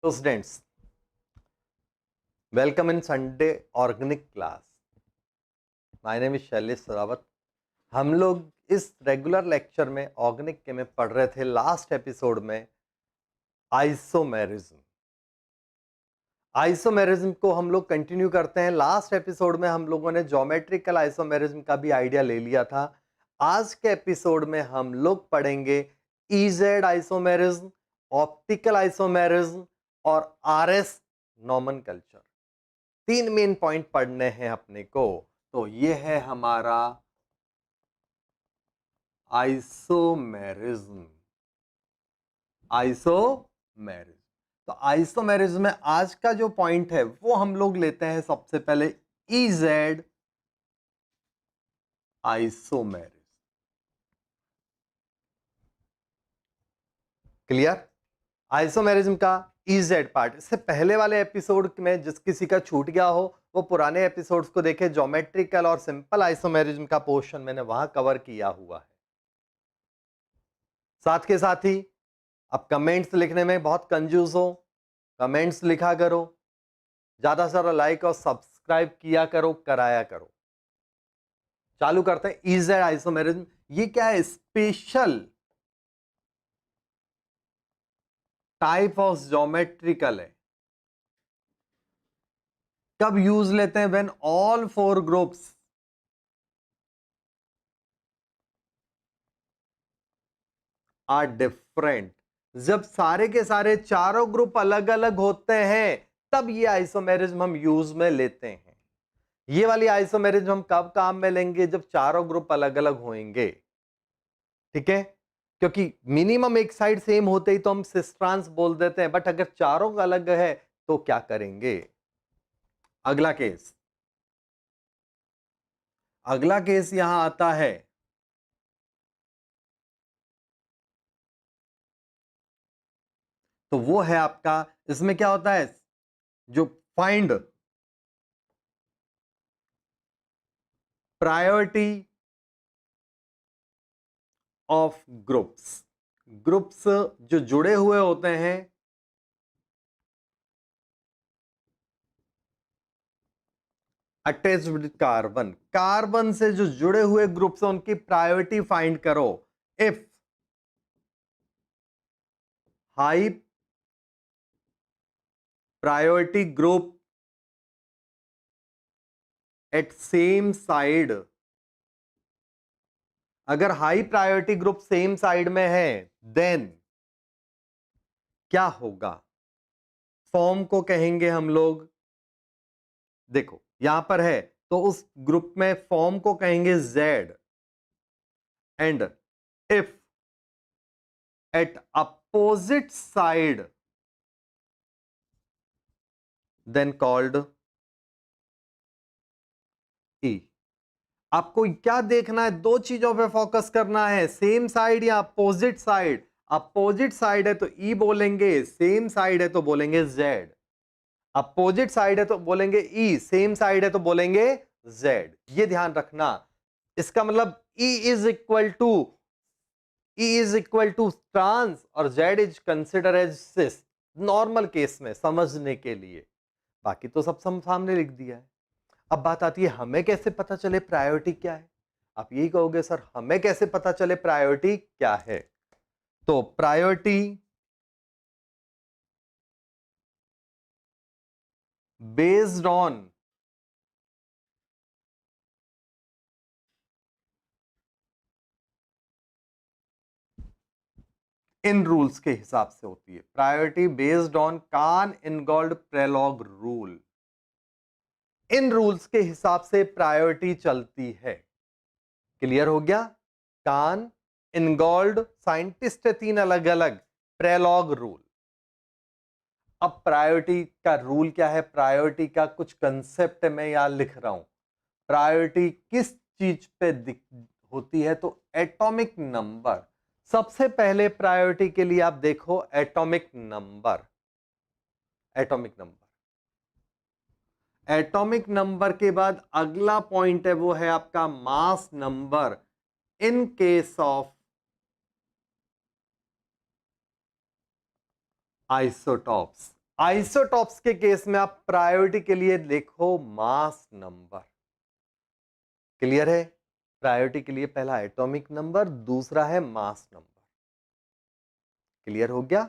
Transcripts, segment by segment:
So students, welcome in Sunday organic class. My name is Shailesh Sarawat. हम लोग इस regular lecture में ऑर्गेनिक के में पढ़ रहे थे लास्ट एपिसोड में आइसोमेरिज्म. आइसोमेरिज्म को हम लोग कंटिन्यू करते हैं. लास्ट एपिसोड में हम लोगों ने ज्योमेट्रिकल आइसोमेरिज्म का भी आइडिया ले लिया था. आज के एपिसोड में हम लोग पढ़ेंगे ईजेड आइसोमेरिज्म, ऑप्टिकल आइसोमेरिज्म और आरएस नोमेनकल्चर. 3 मेन पॉइंट पढ़ने हैं अपने को. तो ये है हमारा आइसोमेरिज्म. आइसोमेरिज्म. तो आइसोमेरिज्म में आज का जो पॉइंट है वो हम लोग लेते हैं सबसे पहले इजेड आइसोमेरिज्म. क्लियर? आइसोमेरिज्म का इजेड पार्ट. इससे पहले वाले एपिसोड में जिस किसी का छूट गया हो वो पुराने एपिसोड्स को देखे. ज्योमेट्रिकल और सिंपल आइसोमेरिज्म का पोर्शन मैंने वहां कवर किया हुआ है. साथ के साथ ही अब कमेंट्स लिखने में बहुत कंजूस हो, कमेंट्स लिखा करो, ज्यादा से ज्यादा लाइक और सब्सक्राइब किया करो, कराया करो. चालू करते हैं इजेड आइसोमेरिज्म. ये क्या है? स्पेशल टाइप ऑफ ज्योमेट्रिकल है. कब यूज लेते हैं? When all 4 groups are different. जब सारे के सारे चारों ग्रुप अलग अलग होते हैं तब ये आइसोमेरिज्म हम यूज में लेते हैं. ये वाली आइसोमेरिज्म हम कब काम में लेंगे? जब चारों ग्रुप अलग अलग होंगे. ठीक है? क्योंकि मिनिमम एक साइड सेम होते ही तो हम सिस्ट्रांस बोल देते हैं, बट अगर चारों का अलग है तो क्या करेंगे? अगला केस, अगला केस यहां आता है तो वो है आपका, इसमें क्या होता है? जो find priority of groups. Groups जो जुड़े हुए होते हैं अटैच्ड विद कार्बन, कार्बन से जो जुड़े हुए ग्रुप्स हैं उनकी प्रायोरिटी फाइंड करो. If high priority group at same side, अगर high priority group same side में है देन क्या होगा? फॉर्म को कहेंगे हम लोग, देखो यहां पर है तो उस ग्रुप में फॉर्म को कहेंगे Z. And if at opposite side then called E. आपको क्या देखना है? 2 चीजों पे फोकस करना है, सेम साइड या अपोजिट साइड. अपोजिट साइड है तो E बोलेंगे, सेम साइड है तो बोलेंगे Z. अपोजिट साइड है तो बोलेंगे E, सेम साइड है तो बोलेंगे Z. ये ध्यान रखना. इसका मतलब E is equal to trans और Z is consider as cis. Normal case में समझने के लिए, बाकी तो सब सामने लिख दिया है. अब बात आती है हमें कैसे पता चले प्रायोरिटी क्या है? आप यही कहोगे सर हमें कैसे पता चले प्रायोरिटी क्या है? तो प्रायोरिटी बेस्ड ऑन इन रूल्स के हिसाब से होती है. Priority based on Cahn Ingold Prelog rule. इन रूल्स के हिसाब से प्रायोरिटी चलती है. क्लियर हो गया? कान इनगोल्ड साइंटिस्ट है 3 अलग अलग, प्रेलॉग रूल. अब प्रायोरिटी का रूल क्या है? प्रायोरिटी का कुछ कंसेप्ट मैं यहां लिख रहा हूं. प्रायोरिटी किस चीज पे होती है? तो एटॉमिक नंबर. सबसे पहले प्रायोरिटी के लिए आप देखो atomic number. Atomic number, atomic number के बाद अगला पॉइंट है वो है आपका मास number in case of isotopes. Isotopes के केस में आप प्रायोरिटी के लिए देखो मास नंबर। क्लियर है? प्रायोरिटी के लिए पहला एटॉमिक नंबर, दूसरा है मास नंबर। क्लियर हो गया?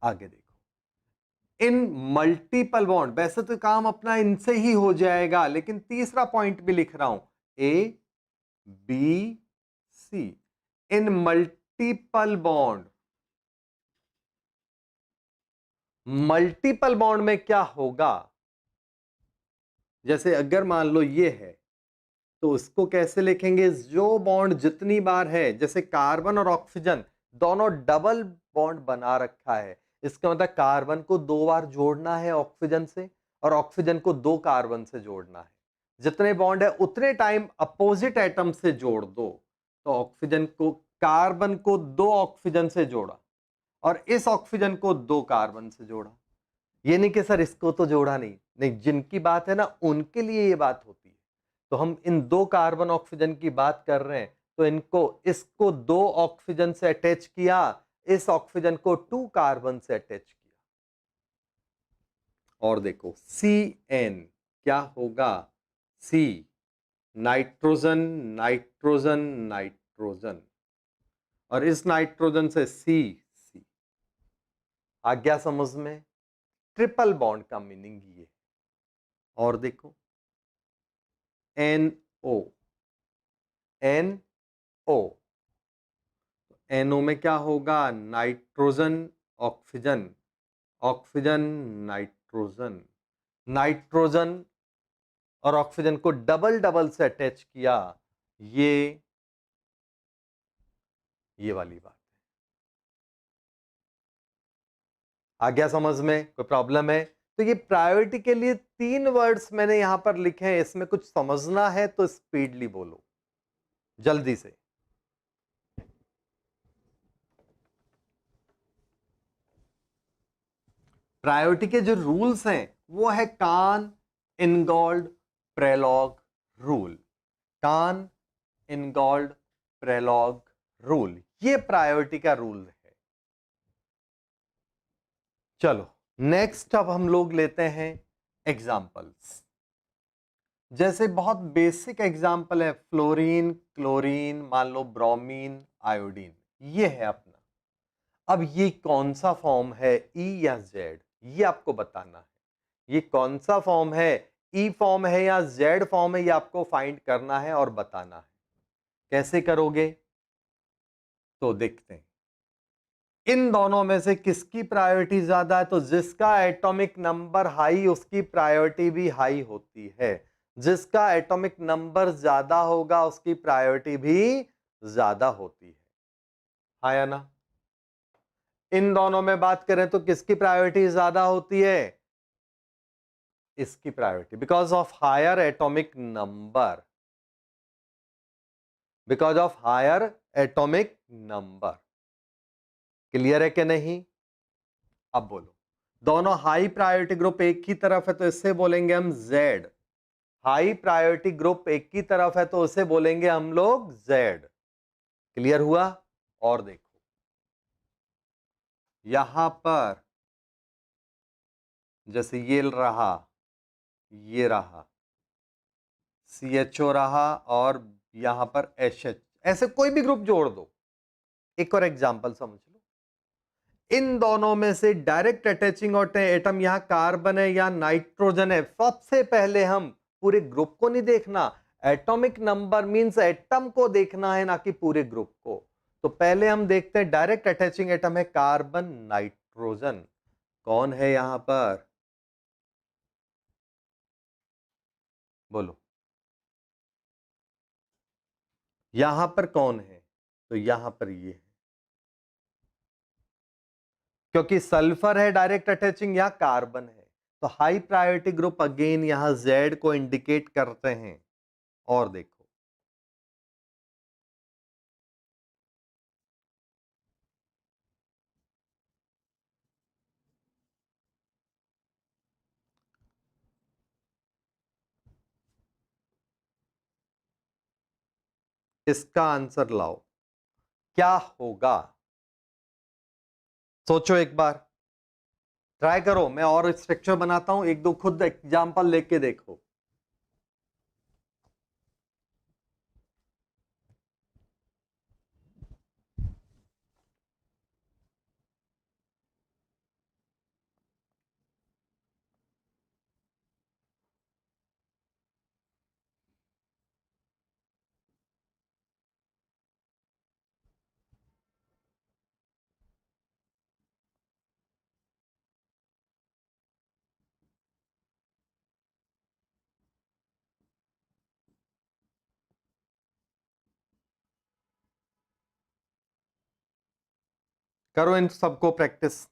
आगे देखो, इन मल्टीपल बॉन्ड, वैसे तो काम अपना इनसे ही हो जाएगा, लेकिन तीसरा पॉइंट भी लिख रहा हूं, A B C, in multiple bond. Multiple bond में क्या होगा, जैसे अगर मान लो ये है, तो इसको कैसे लिखेंगे, जो बॉन्ड जितनी बार है, जैसे कार्बन और ऑक्सीजन दोनों डबल बॉन्ड बना रखा है, इसका मतलब कार्बन को 2 बार जोड़ना है ऑक्सीजन से, और ऑक्सीजन को 2 कार्बन से जोड़ना है। जितने बॉन्ड है उतने टाइम अपोजिट एटम से जोड़ दो। तो ऑक्सीजन को, कार्बन को 2 ऑक्सीजन से जोड़ा, और इस ऑक्सीजन को 2 कार्बन से जोड़ा। ये नहीं कि सर इसको तो जोड़ा नहीं, नहीं, जिनकी बात है ना उनके लिए ये बात होती है। तो हम इन 2 कार्बन ऑक्सीजन की बात कर रहे हैं, तो इनको, इसको 2 ऑक्सीजन से अटैच किया, इस ऑक्सीजन को 2 कार्बन से अटैच किया। और देखो CN क्या होगा, C, नाइट्रोजन नाइट्रोजन नाइट्रोजन, और इस नाइट्रोजन से C। आ गया समझ में? ट्रिपल बॉन्ड का मीनिंग ये। और देखो NO, NO, NO में क्या होगा, nitrogen oxygen, oxygen nitrogen, nitrogen और ऑक्सीजन को डबल डबल से अटैच किया, ये वाली बात। आ गया समझ में? कोई प्रॉब्लम है? तो ये प्रायोरिटी के लिए 3 वर्ड्स मैंने यहां पर लिखे हैं, इसमें कुछ समझना है तो स्पीडली बोलो, जल्दी से। प्रायोरिटी के जो रूल्स हैं वो है कान इनगोल्ड प्रेलॉग रूल। कान इनगोल्ड प्रेलॉग रूल, ये प्रायोरिटी का रूल है। चलो नेक्स्ट, अब हम लोग लेते हैं एग्जाम्पल्स। जैसे बहुत बेसिक एग्जाम्पल है, फ्लोरीन, क्लोरीन, मान लो ब्रोमीन, आयोडीन, ये है अपना। अब ये कौन सा फॉर्म है, ई या जेड, ये आपको बताना है। ये कौन सा फॉर्म है, ई फॉर्म है या जेड फॉर्म है, ये आपको फाइंड करना है और बताना है। कैसे करोगे, तो देखते हैं। इन दोनों में से किसकी प्रायोरिटी ज्यादा है, तो जिसका एटॉमिक नंबर हाई उसकी प्रायोरिटी भी हाई होती है। जिसका एटॉमिक नंबर ज्यादा होगा उसकी प्रायोरिटी भी ज्यादा होती है। हाँ या ना? इन दोनों में बात करें तो किसकी प्रायोरिटी ज्यादा होती है, इसकी priority, because of higher atomic number, because of higher atomic number. Clear है कि नहीं? अब बोलो, दोनों हाई प्रायोरिटी ग्रुप एक ही तरफ है तो इससे बोलेंगे हम जेड। हाई प्रायोरिटी ग्रुप एक की तरफ है तो उसे बोलेंगे हम लोग जेड। क्लियर हुआ? और देखो यहां पर, जैसे ये रहा, ये रहा, CHO रहा, और यहां पर HH, ऐसे कोई भी ग्रुप जोड़ दो। एक और एग्जांपल समझ लो, इन दोनों में से डायरेक्ट अटैचिंग एटम यहां कार्बन है या नाइट्रोजन है। सबसे पहले हम पूरे ग्रुप को नहीं देखना, एटॉमिक नंबर मींस एटम को देखना है, ना कि पूरे ग्रुप को। तो पहले हम देखते हैं, डायरेक्ट अटैचिंग एटम है कार्बन नाइट्रोजन, कौन है यहां पर, बोलो यहां पर कौन है, तो यहां पर ये है, क्योंकि सल्फर है डायरेक्ट अटैचिंग, या कार्बन है। तो हाई प्रायोरिटी ग्रुप अगेन यहां जेड को इंडिकेट करते हैं। और देखो इसका आंसर लाओ, क्या होगा, सोचो एक बार। ट्राई करो, मैं और स्ट्रक्चर बनाता हूं, एक दो खुद एग्जांपल लेके देखो। करो इन सबको प्रैक्टिस।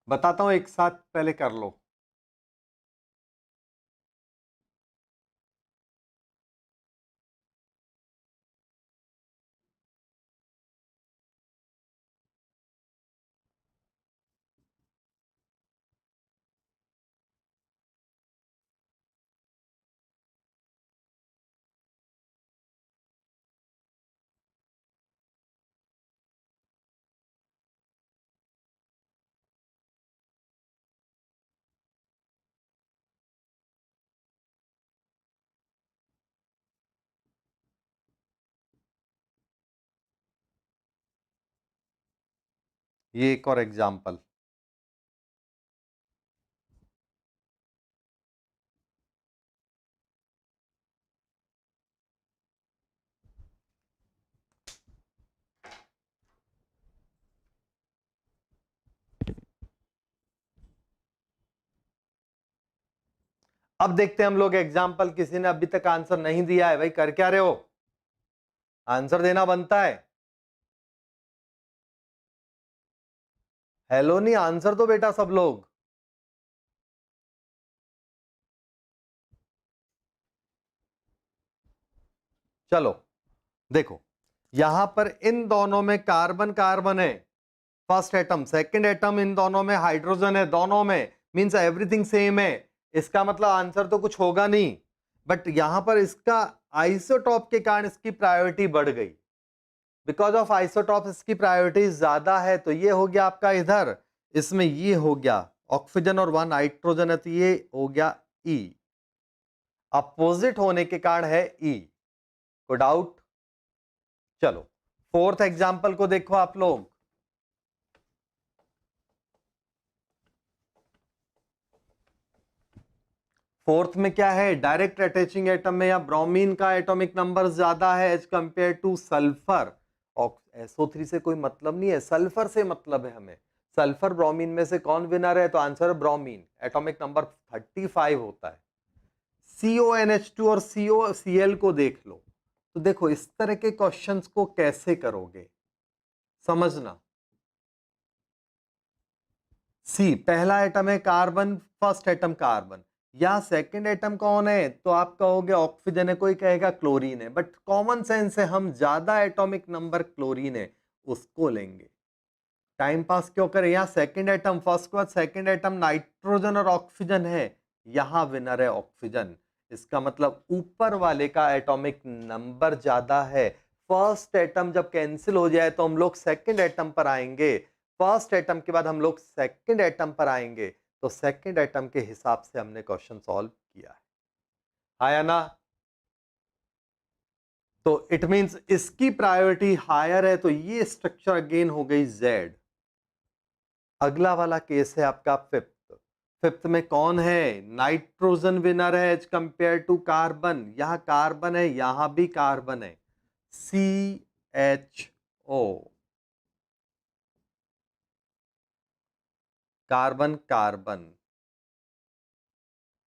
बताता हूं, एक साथ पहले कर लो। ये एक और एग्जांपल। अब देखते हैं हम लोग एग्जाम्पल। किसी ने अभी तक आंसर नहीं दिया है, भाई कर क्या रहे हो? आंसर देना बनता है। हेलो नहीं, आंसर तो बेटा सब लोग। चलो देखो, यहां पर इन दोनों में कार्बन कार्बन है, फर्स्ट एटम सेकंड एटम, इन दोनों में हाइड्रोजन है, दोनों में मींस एवरीथिंग सेम है। इसका मतलब आंसर तो कुछ होगा नहीं, बट यहां पर इसका आइसोटॉप के कारण इसकी प्रायोरिटी बढ़ गई। बिकॉज ऑफ आइसोटॉप इसकी प्रायोरिटी ज्यादा है, तो ये हो गया आपका इधर, इसमें ये हो गया ऑक्सीजन और वन हाइड्रोजन है, तो ये हो गया ई। अपोजिट होने के कारण है ई। कोई डाउट? चलो फोर्थ एग्जांपल को देखो आप लोग। फोर्थ में क्या है? डायरेक्ट अटैचिंग एटम में या ब्रोमीन का एटॉमिक नंबर ज्यादा है एज कंपेयर टू सल्फर। और SO3 से कोई मतलब नहीं है, सल्फर से मतलब है हमें। सल्फर ब्रोमीन में से कौन विनर है? तो आंसर है ब्रोमीन, एटॉमिक नंबर 35 होता है। CONH2 और COCl को देख लो। तो देखो इस तरह के क्वेश्चंस को कैसे करोगे, समझना। सी पहला एटम है कार्बन, फर्स्ट एटम कार्बन। या सेकंड एटम कौन है? तो आप कहोगे ऑक्सीजन है, कोई कहेगा क्लोरीन है, बट कॉमन सेंस है हम ज्यादा एटॉमिक नंबर क्लोरीन है उसको लेंगे। टाइम पास क्यों करें? यहाँ सेकंड एटम, फर्स्ट के बाद सेकंड एटम नाइट्रोजन और ऑक्सीजन है, यहां विनर है ऑक्सीजन। इसका मतलब ऊपर वाले का एटॉमिक नंबर ज्यादा है। फर्स्ट एटम जब कैंसिल हो जाए तो हम लोग सेकंड एटम पर आएंगे, फर्स्ट एटम के बाद हम लोग सेकंड एटम पर आएंगे। तो सेकंड एटम के हिसाब से हमने क्वेश्चन सॉल्व किया है, आया ना? तो इट मींस इसकी प्रायोरिटी हायर है, तो ये स्ट्रक्चर अगेन हो गई Z। अगला वाला केस है आपका फिफ्थ। फिफ्थ में कौन है? नाइट्रोजन विनर है एज कंपेयर टू कार्बन। यहां कार्बन है, यहां भी कार्बन है, CHO, कार्बन कार्बन।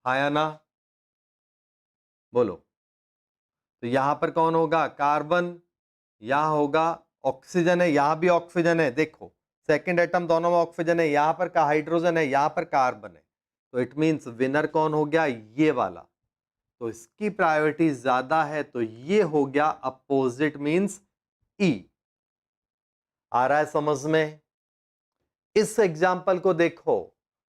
आया ना? बोलो। तो यहां पर कौन होगा? कार्बन, यहां होगा ऑक्सीजन है, यहां भी ऑक्सीजन है। देखो सेकंड एटम दोनों में ऑक्सीजन है, यहां पर का हाइड्रोजन है, यहां पर कार्बन है। तो इट मींस विनर कौन हो गया? ये वाला। तो इसकी प्रायोरिटी ज्यादा है, तो ये हो गया अपोजिट मींस ई। आ रहा है समझ में? इस एग्जाम्पल को देखो,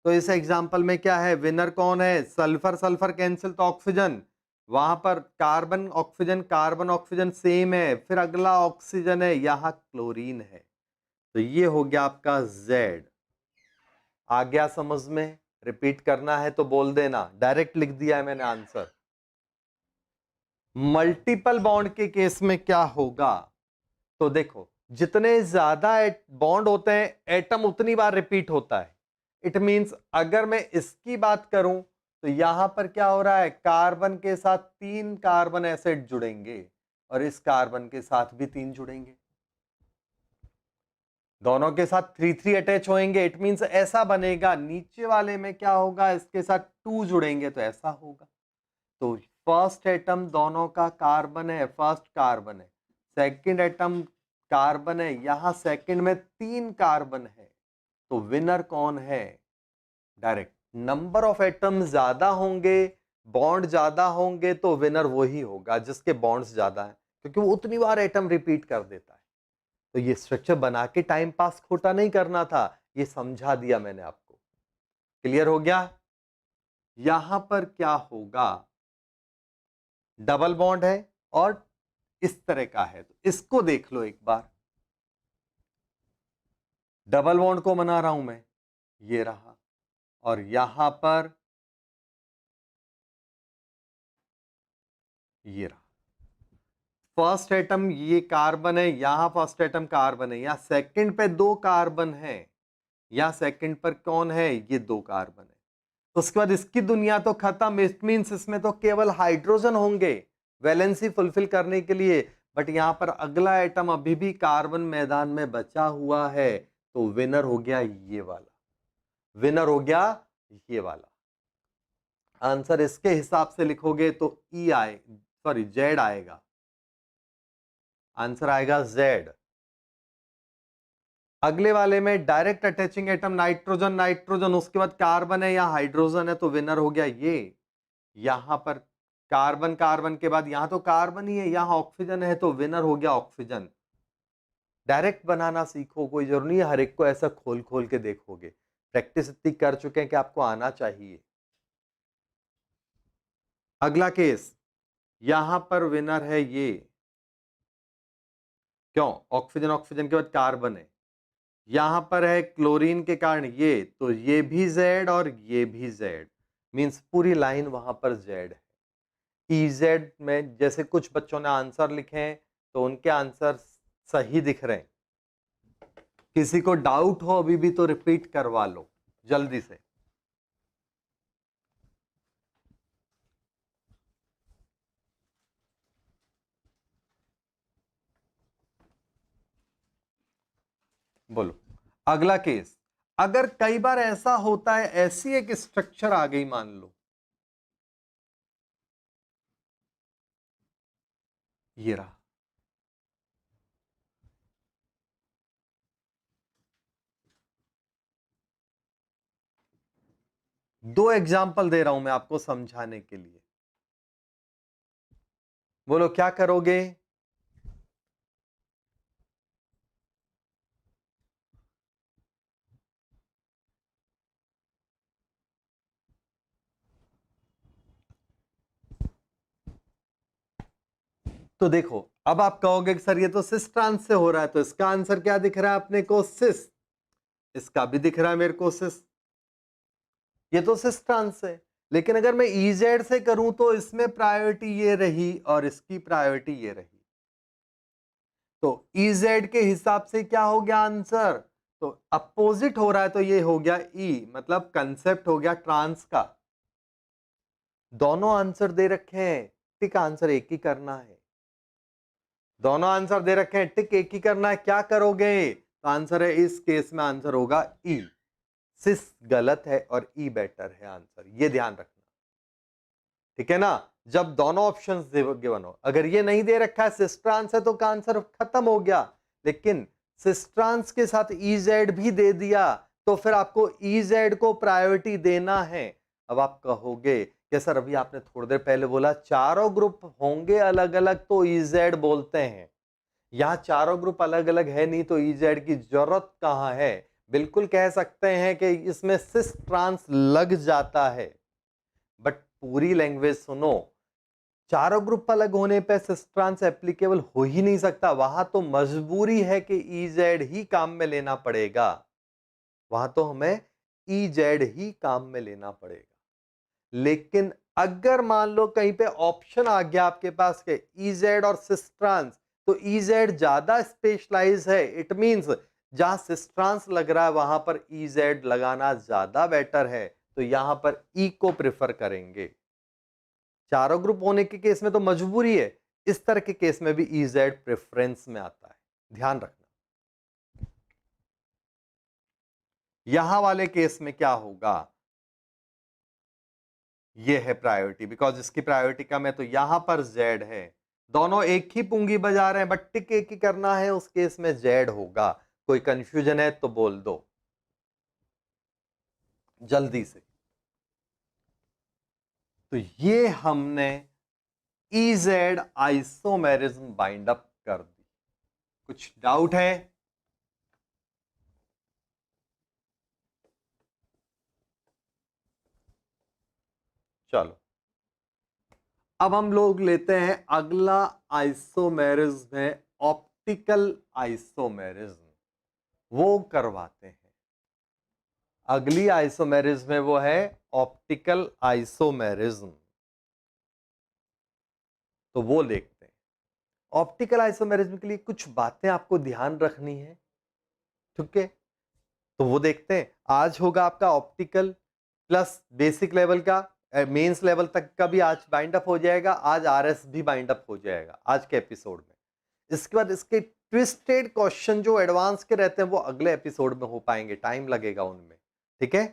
तो इस एग्जाम्पल में क्या है, विनर कौन है, सल्फर सल्फर कैंसिल तो ऑक्सीजन, वहां पर कार्बन ऑक्सीजन सेम है, फिर अगला ऑक्सीजन है, यहां क्लोरीन है, तो ये हो गया आपका Z। आ गया समझ में? रिपीट करना है तो बोल देना, डायरेक्ट लिख दिया है मैंने आंसर। मल्टीपल बॉन्ड के केस में क्या होगा, तो देखो जितने ज्यादा बॉन्ड होते हैं एटम उतनी बार रिपीट होता है। इट मींस अगर मैं इसकी बात करूं तो यहां पर क्या हो रहा है, कार्बन के साथ 3 कार्बन एसिड जुड़ेंगे और इस कार्बन के साथ भी 3 जुड़ेंगे, दोनों के साथ 3 अटैच होंगे। इट मींस ऐसा बनेगा, नीचे वाले में क्या होगा, इसके साथ 2 जुड़ेंगे तो ऐसा होगा। तो फर्स्ट एटम दोनों का कार्बन है, फर्स्ट कार्बन है, सेकंड एटम कार्बन है, यहां सेकंड में 3 कार्बन है, तो विनर कौन है, डायरेक्ट नंबर ऑफ एटम ज्यादा होंगे, बॉन्ड ज्यादा होंगे तो विनर वही होगा जिसके बॉन्ड्स ज्यादा है, क्योंकि वो उतनी बार एटम रिपीट कर देता है। तो ये स्ट्रक्चर बना के टाइम पास खोटा नहीं करना था, ये समझा दिया मैंने आपको। क्लियर हो गया? यहां पर क्या होगा, डबल बॉन्ड है और इस तरह का है, तो इसको देख लो एक बार। डबल बॉन्ड को बना रहा हूं मैं, ये रहा, और यहां पर ये रहा। फर्स्ट एटम ये कार्बन है, यहां फर्स्ट एटम कार्बन है, यहां सेकंड पे 2 कार्बन है, यहां सेकंड पर कौन है, ये 2 कार्बन है। उसके बाद इसकी दुनिया तो खत्म, इट मींस इसमें तो केवल हाइड्रोजन होंगे वैलेंसी फुलफिल करने के लिए, बट यहां पर अगला एटम अभी भी कार्बन मैदान में बचा हुआ है, तो विनर हो गया ये वाला, विनर हो गया ये वाला। आंसर इसके हिसाब से लिखोगे तो ई आए, सॉरी जेड आएगा, आंसर आएगा जेड। अगले वाले में direct attaching atom nitrogen nitrogen, उसके बाद कार्बन है या हाइड्रोजन है, तो विनर हो गया ये। यहां पर कार्बन कार्बन के बाद यहां तो कार्बन ही है, यहां ऑक्सीजन है, तो विनर हो गया ऑक्सीजन। डायरेक्ट बनाना सीखो, कोई जरूरी नहीं है हर एक को ऐसा खोल खोल के देखोगे, प्रैक्टिस इतनी कर चुके हैं कि आपको आना चाहिए। अगला केस, यहां पर विनर है ये, क्यों, ऑक्सीजन ऑक्सीजन के बाद कार्बन है, यहां पर है क्लोरीन के कारण ये, तो ये भी जेड और ये भी जेड, मींस पूरी लाइन वहां पर जेड है। ईजेड में जैसे कुछ बच्चों ने आंसर लिखे हैं तो उनके आंसर सही दिख रहे हैं, किसी को डाउट हो अभी भी तो रिपीट करवा लो जल्दी से। बोलो। अगला केस, अगर कई बार ऐसा होता है, ऐसी एक स्ट्रक्चर आ गई मान लो, ये रहा, दो एग्जाम्पल दे रहा हूं मैं आपको समझाने के लिए, बोलो क्या करोगे। तो देखो अब आप कहोगे कि सर ये तो सिस ट्रांस से हो रहा है, तो इसका आंसर क्या दिख रहा है अपने को, सिस, इसका भी दिख रहा है मेरे को सिस, ये तो सिस ट्रांस है। लेकिन अगर मैं इजेड से करूं तो इसमें प्रायोरिटी ये रही और इसकी प्रायोरिटी ये रही, तो इजेड के हिसाब से क्या हो गया आंसर, तो अपोजिट हो रहा है तो ये हो गया ई, मतलब कंसेप्ट हो गया ट्रांस का। दोनों आंसर दे रखे हैं, टिक आंसर एक ही करना है, दोनों आंसर दे रखे हैं, टिक एक ही करना है, क्या करोगे, तो आंसर है इस केस में आंसर होगा ई, सिस गलत है और ई बेटर है आंसर, ये ध्यान रखना, ठीक है ना। जब दोनों ऑप्शंस गिवन हो, अगर ये नहीं दे रखा है सिस ट्रांस है तो का आंसर खत्म हो गया, लेकिन सिस ट्रांस के साथ इजेड भी दे दिया तो फिर आपको इजेड को प्रायोरिटी देना है। अब आप कहोगे क्या सर अभी आपने थोड़ी देर पहले बोला चारों ग्रुप होंगे अलग अलग तो इजेड बोलते हैं। यहाँ चारों ग्रुप अलग अलग है नहीं तो इजेड की जरूरत कहां है। बिल्कुल कह सकते हैं कि इसमें सिस ट्रांस लग जाता है, बट पूरी लैंग्वेज सुनो। चारों ग्रुप अलग होने पे सिस ट्रांस एप्लीकेबल हो ही नहीं सकता, वहां तो मजबूरी है कि इजेड ही काम में लेना पड़ेगा। वहां तो हमें इजेड ही काम में लेना पड़ेगा। लेकिन अगर मान लो कहीं पे ऑप्शन आ गया आपके पास के इजेड और सिस ट्रांस, तो इजेड ज्यादा स्पेशलाइज है। इट मींस जहां सिस ट्रांस लग रहा है वहां पर इजेड लगाना ज्यादा बेटर है, तो यहां पर ई को प्रेफर करेंगे। चारों ग्रुप होने के केस में तो मजबूरी है, इस तरह के केस में भी इजेड प्रेफरेंस में आता है, ध्यान रखना। यहां वाले केस में क्या होगा, ये है प्रायोरिटी, बिकॉज इसकी प्रायोरिटी कम है तो यहां पर जेड है। दोनों एक ही पुंगी बजा रहे हैं बट टिक एक ही करना है, उस केस में जेड होगा। कोई कंफ्यूजन है तो बोल दो जल्दी से। तो ये हमने इजेड आइसोमेरिज्म बाइंड अप कर दी। कुछ डाउट है? चलो अब हम लोग लेते हैं अगला आइसोमेरिज्म है ऑप्टिकल आइसोमेरिज्म, वो करवाते हैं। अगली आइसोमेरिज्म है वो है ऑप्टिकल आइसोमेरिज्म, तो वो देखते हैं। ऑप्टिकल आइसोमेरिज्म के लिए कुछ बातें आपको ध्यान रखनी है, ठीक है? तो वो देखते हैं। आज होगा आपका ऑप्टिकल प्लस बेसिक लेवल का, मेंस लेवल तक का भी आज बाइंड अप हो जाएगा। आज आरएस भी बाइंड अप हो जाएगा आज के एपिसोड में। इसके बाद इसके ट्विस्टेड क्वेश्चन जो एडवांस के रहते हैं वो अगले एपिसोड में हो पाएंगे, टाइम लगेगा उनमें, ठीक है?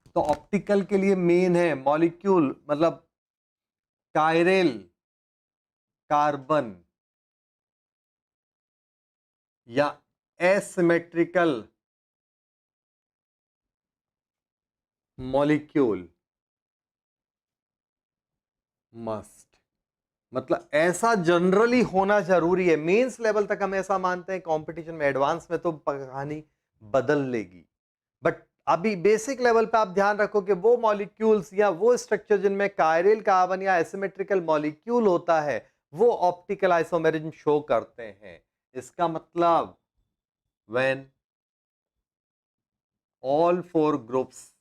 तो ऑप्टिकल के लिए मेन है मॉलिक्यूल, मतलब कायरल कार्बन या एसिमेट्रिकल मॉलिक्यूल मस्ट, मतलब ऐसा जनरली होना जरूरी है। मेंस लेवल तक हम ऐसा मानते हैं, कंपटीशन में एडवांस में तो कहानी बदल लेगी। बट अभी बेसिक लेवल पे आप ध्यान रखो कि वो मॉलिक्यूल्स या वो स्ट्रक्चर जिनमें कायरल कार्बन या एसिमेट्रिकल मॉलिक्यूल होता है वो ऑप्टिकल आइसोमेरिज्म शो करते हैं। इसका मतलब when all four groups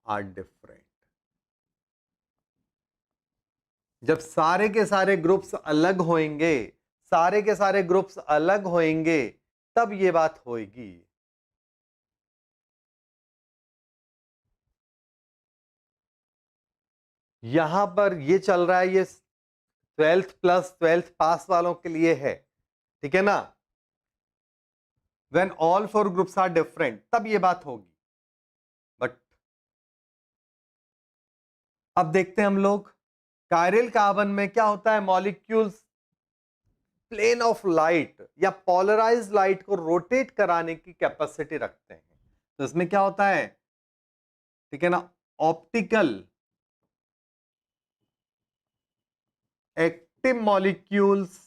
are different, जब सारे के सारे ग्रुप्स अलग होंगे, सारे के सारे ग्रुप्स अलग होंगे, तब ये बात होगी। यहां पर ये चल रहा है, ये 12th प्लस 12th पास वालों के लिए है, ठीक है ना? When all four groups are different तब ये बात होगी। बट अब देखते हैं हम लोग कायरल कार्बन में क्या होता है, मॉलिक्यूल्स प्लेन ऑफ लाइट या पोलराइज लाइट को रोटेट कराने की कैपेसिटी रखते हैं। तो इसमें क्या होता है, ठीक है ना, optical active molecules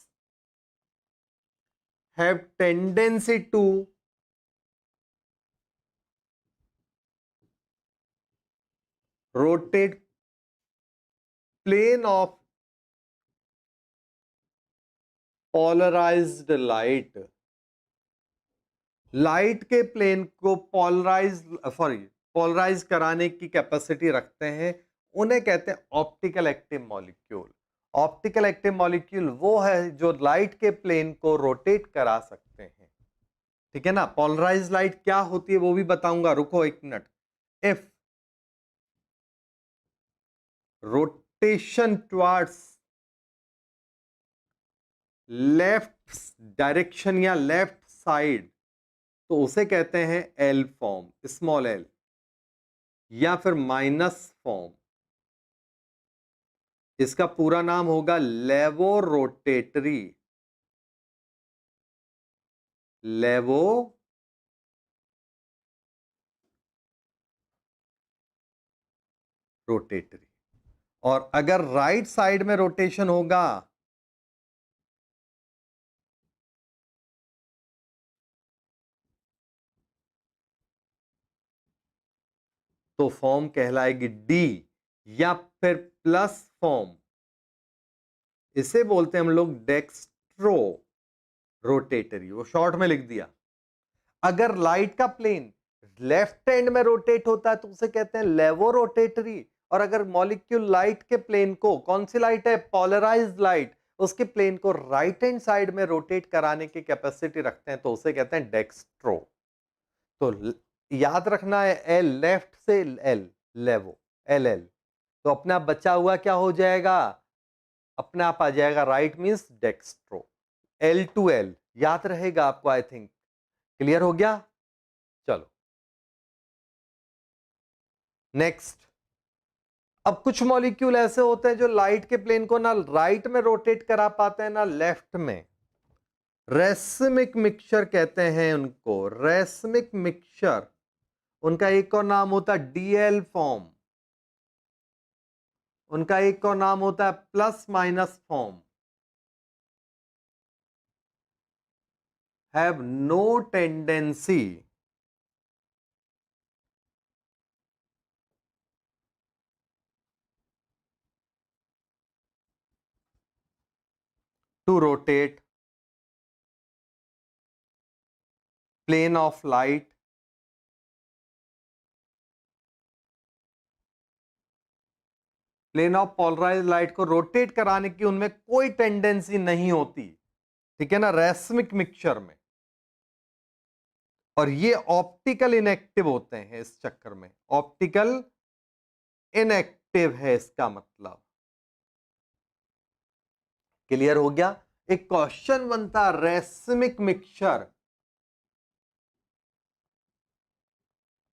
have tendency to rotate plane of polarized light, light के प्लेन को पोलराइज कराने की कैपेसिटी रखते हैं, उन्हें कहते हैं optical active molecule. Optical active molecule वो है जो लाइट के प्लेन को रोटेट करा सकते हैं, ठीक है ना? पोलराइज लाइट क्या होती है वो भी बताऊंगा, रुको एक minute. If rotation towards left direction या लेफ्ट साइड, तो उसे कहते हैं एल फॉर्म, स्मॉल एल, या फिर माइनस फॉर्म। इसका पूरा नाम होगा लेवो रोटेटरी, लेवो रोटेटरी। और अगर राइट साइड में रोटेशन होगा तो फॉर्म कहलाएगी डी, या फिर प्लस फॉर्म, इसे बोलते हैं हम लोग डेक्स्ट्रो रोटेटरी, वो शॉर्ट में लिख दिया। अगर लाइट का प्लेन लेफ्ट हैंड में रोटेट होता है तो उसे कहते हैं लेवो रोटेटरी। और अगर मॉलिक्यूल लाइट के प्लेन को, कौन सी लाइट है, पोलराइज्ड लाइट, उसके प्लेन को राइट हैंड साइड में रोटेट कराने की कैपेसिटी रखते हैं तो उसे कहते हैं डेक्स्ट्रो। तो याद रखना है एल, लेफ्ट से एल, लेवो, एल एल, तो अपने आप बचा हुआ क्या हो जाएगा, अपने आप आ जाएगा right means dextro. L two L याद रहेगा आपको, आई थिंक क्लियर हो गया। चलो नेक्स्ट। अब कुछ मॉलिक्यूल ऐसे होते हैं जो लाइट के प्लेन को ना राइट में रोटेट करा पाते हैं ना लेफ्ट में, रेसमिक मिक्सचर कहते हैं उनको, रेसमिक मिक्सचर। उनका एक और नाम होता है डीएल फॉर्म, उनका एक और नाम होता है plus minus form. Have no tendency to rotate plane of light plane of polarised light को रोटेट कराने की उनमें कोई टेंडेंसी नहीं होती, ठीक है ना, रेसमिक मिक्सचर में। और ये ऑप्टिकल इनएक्टिव होते हैं इस चक्कर में, ऑप्टिकल इनएक्टिव है इसका मतलब। क्लियर हो गया। एक क्वेश्चन बनता racemic mixture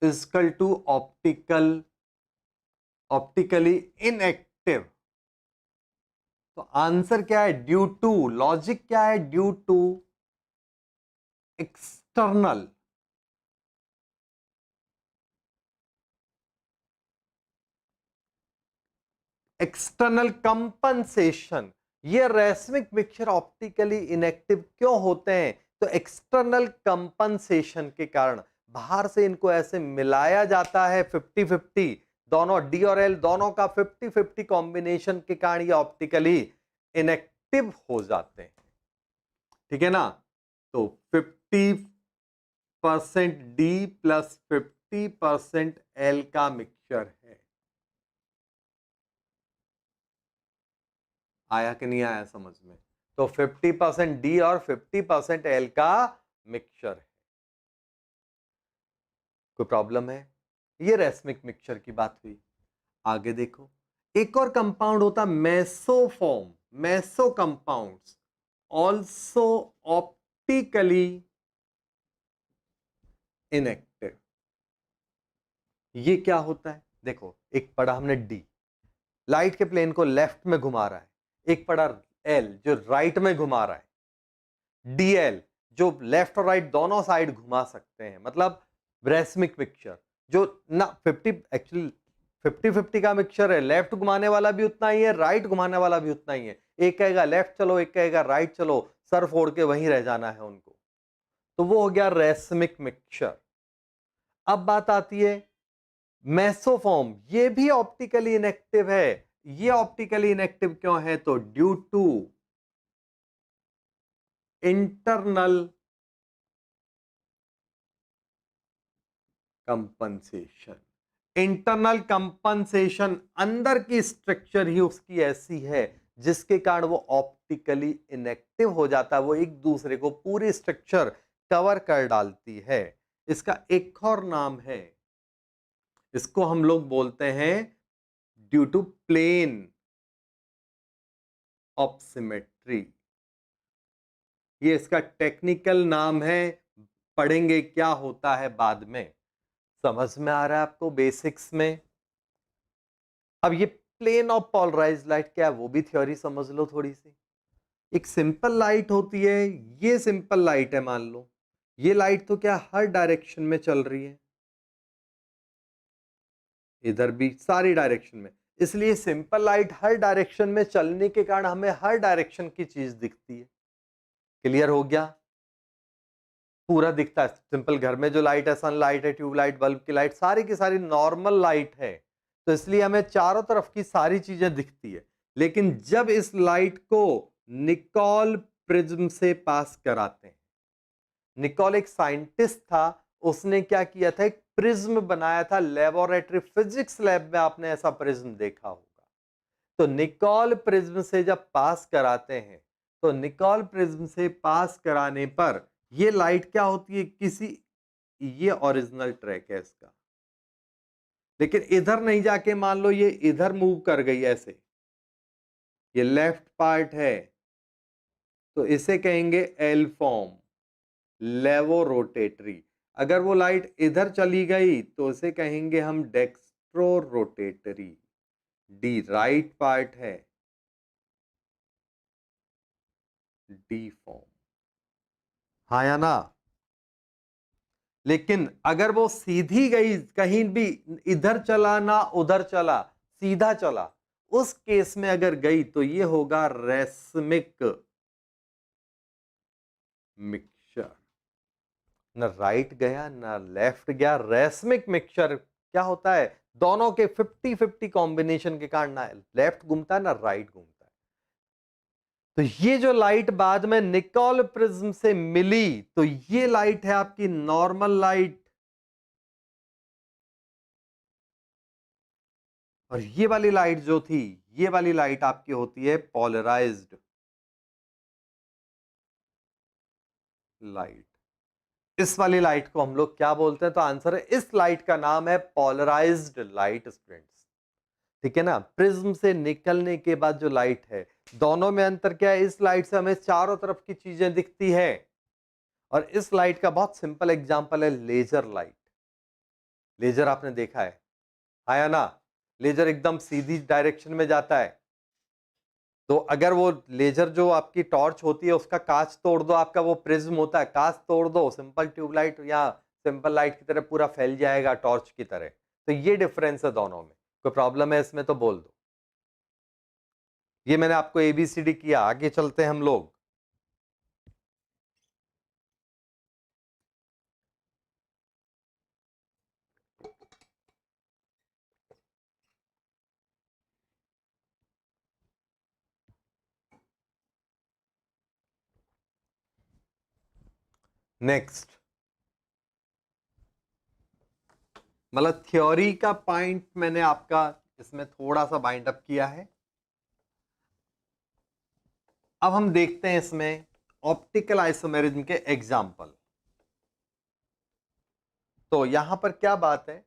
equal to optically inactive. तो आंसर क्या है, ड्यू टू, लॉजिक क्या है, due to external external compensation. ये रेसमिक मिक्सचर ऑप्टिकली इनएक्टिव क्यों होते हैं, तो एक्सटर्नल कंपनसेशन के कारण बाहर से इनको ऐसे मिलाया जाता है 50-50, दोनों डी और एल दोनों का 50-50 कॉम्बिनेशन के कारण ये ऑप्टिकली इनएक्टिव हो जाते हैं, ठीक है ना। तो 50% डी प्लस 50% एल का मिक्सचर है। आया कि नहीं आया समझ में। तो 50% डी और 50% एल का मिक्सचर है। कोई प्रॉब्लम है, ये रेसमिक मिक्सचर की बात हुई। आगे देखो, एक और कंपाउंड होता meso form, meso compounds also optically inactive. ये क्या होता है, देखो एक पढ़ा हमने डी, लाइट के प्लेन को लेफ्ट में घुमा रहा है, एक पढ़ा एल जो राइट में घुमा रहा है, डीएल जो लेफ्ट और राइट दोनों साइड घुमा सकते हैं, मतलब रेसमिक मिक्सचर जो ना 50, एक्चुअली 50-50 का मिक्सचर है, लेफ्ट घुमाने वाला भी उतना ही है, राइट घुमाने वाला भी उतना ही है। एक कहेगा लेफ्ट चलो, एक कहेगा राइट चलो, सर फोड़ के वहीं रह जाना है उनको। तो वो हो गया रेसमिक मिक्सचर। अब बात आती है मेसोफॉर्म, ये भी ऑप्टिकली इनएक्टिव है। ये ऑप्टिकली इनएक्टिव क्यों है, तो due to internal compensation. Internal compensation, अंदर की स्ट्रक्चर ही उसकी ऐसी है जिसके कारण वो ऑप्टिकली इनएक्टिव हो जाता है, वो एक दूसरे को पूरी स्ट्रक्चर कवर कर डालती है। इसका एक और नाम है, इसको हम लोग बोलते हैं due to plane of symmetry. ये इसका टेक्निकल नाम है, पढ़ेंगे क्या होता है बाद में। समझ में आ रहा है आपको बेसिक्स में। अब ये प्लेन ऑफ पोलराइज्ड लाइट क्या है वो भी थ्योरी समझ लो थोड़ी सी। एक सिंपल लाइट होती है, ये सिंपल लाइट है मान लो, ये लाइट तो क्या हर डायरेक्शन में चल रही है, इधर भी, सारी डायरेक्शन में। इसलिए सिंपल लाइट हर डायरेक्शन में चलने के कारण हमें हर डायरेक्शन की चीज दिखती है। क्लियर हो गया? पूरा दिखता है। सिंपल घर में जो लाइट है, सनलाइट है, ट्यूबलाइट, बल्ब की लाइट, सारी की सारी नॉर्मल लाइट है, तो इसलिए हमें चारों तरफ की सारी चीजें दिखती है। लेकिन जब इस लाइट को निकोल प्रिज्म से पास कराते हैं, निकोल एक साइंटिस्ट था, उसने क्या किया था, एक प्रिज्म बनाया था। लेबोरेटरी फिजिक्स लैब में आपने ऐसा प्रिज्म देखा होगा। तो निकोल प्रिज्म से जब पास कराते हैं, तो निकोल प्रिज्म से पास कराने पर ये लाइट क्या होती है, किसी, ये ओरिजिनल ट्रैक है इसका, लेकिन इधर नहीं जाके मान लो ये इधर मूव कर गई ऐसे, ये लेफ्ट पार्ट है, तो इसे कहेंगे एल फॉर्म, लेवो रोटेटरी। अगर वो लाइट इधर चली गई तो इसे कहेंगे हम dextro rotatory. D right part है, डी फॉर्म। हाँ या ना? लेकिन अगर वो सीधी गई, कहीं भी इधर चला ना उधर चला, सीधा चला, उस केस में अगर गई तो ये होगा रेसमिक मिक्सचर। ना राइट गया ना लेफ्ट गया, रेसमिक मिक्सचर क्या होता है, दोनों के 50-50 कॉम्बिनेशन के कारण ना लेफ्ट घूमता है ना राइट घूमता है। तो ये जो लाइट बाद में निकोल प्रिज्म से मिली, तो ये लाइट है आपकी नॉर्मल लाइट, और ये वाली लाइट जो थी, ये वाली लाइट आपकी होती है पोलराइज्ड लाइट। इस वाली लाइट को हम लोग क्या बोलते हैं, तो आंसर है, इस लाइट का नाम है पोलराइज्ड लाइट स्टूडेंट्स। ठीक है ना? प्रिज्म से निकलने के बाद जो लाइट है, दोनों में अंतर क्या है, इस लाइट से हमें चारों तरफ की चीजें दिखती है, और इस लाइट का बहुत सिंपल एग्जांपल है लेजर लाइट। लेजर आपने देखा है, आया ना? लेजर एकदम सीधी डायरेक्शन में जाता है, तो अगर वो लेजर जो आपकी टॉर्च होती है उसका कांच तोड़ दो, आपका वो प्रिज्म होता है, कांच तोड़ दो, सिंपल ट्यूबलाइट या सिंपल लाइट की तरह पूरा फैल जाएगा टॉर्च की तरह। तो ये डिफरेंस है दोनों में। कोई प्रॉब्लम है इसमें तो बोल दो। ये मैंने आपको एबीसीडी किया, आगे चलते हैं हम लोग। नेक्स्ट, मतलब थ्योरी का पॉइंट मैंने आपका इसमें थोड़ा सा बाइंड अप किया है। अब हम देखते हैं इसमें ऑप्टिकल आइसोमेरिज्म के एग्जाम्पल। तो यहां पर क्या बात है,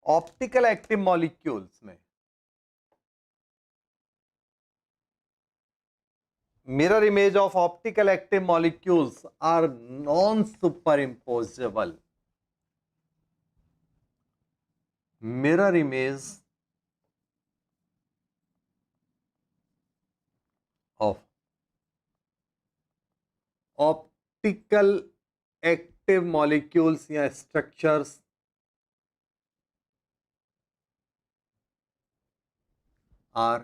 ऑप्टिकल एक्टिव मॉलिक्यूल्स में mirror image of optical active molecules are non-superimposable. Mirror image of optical active molecules या structures are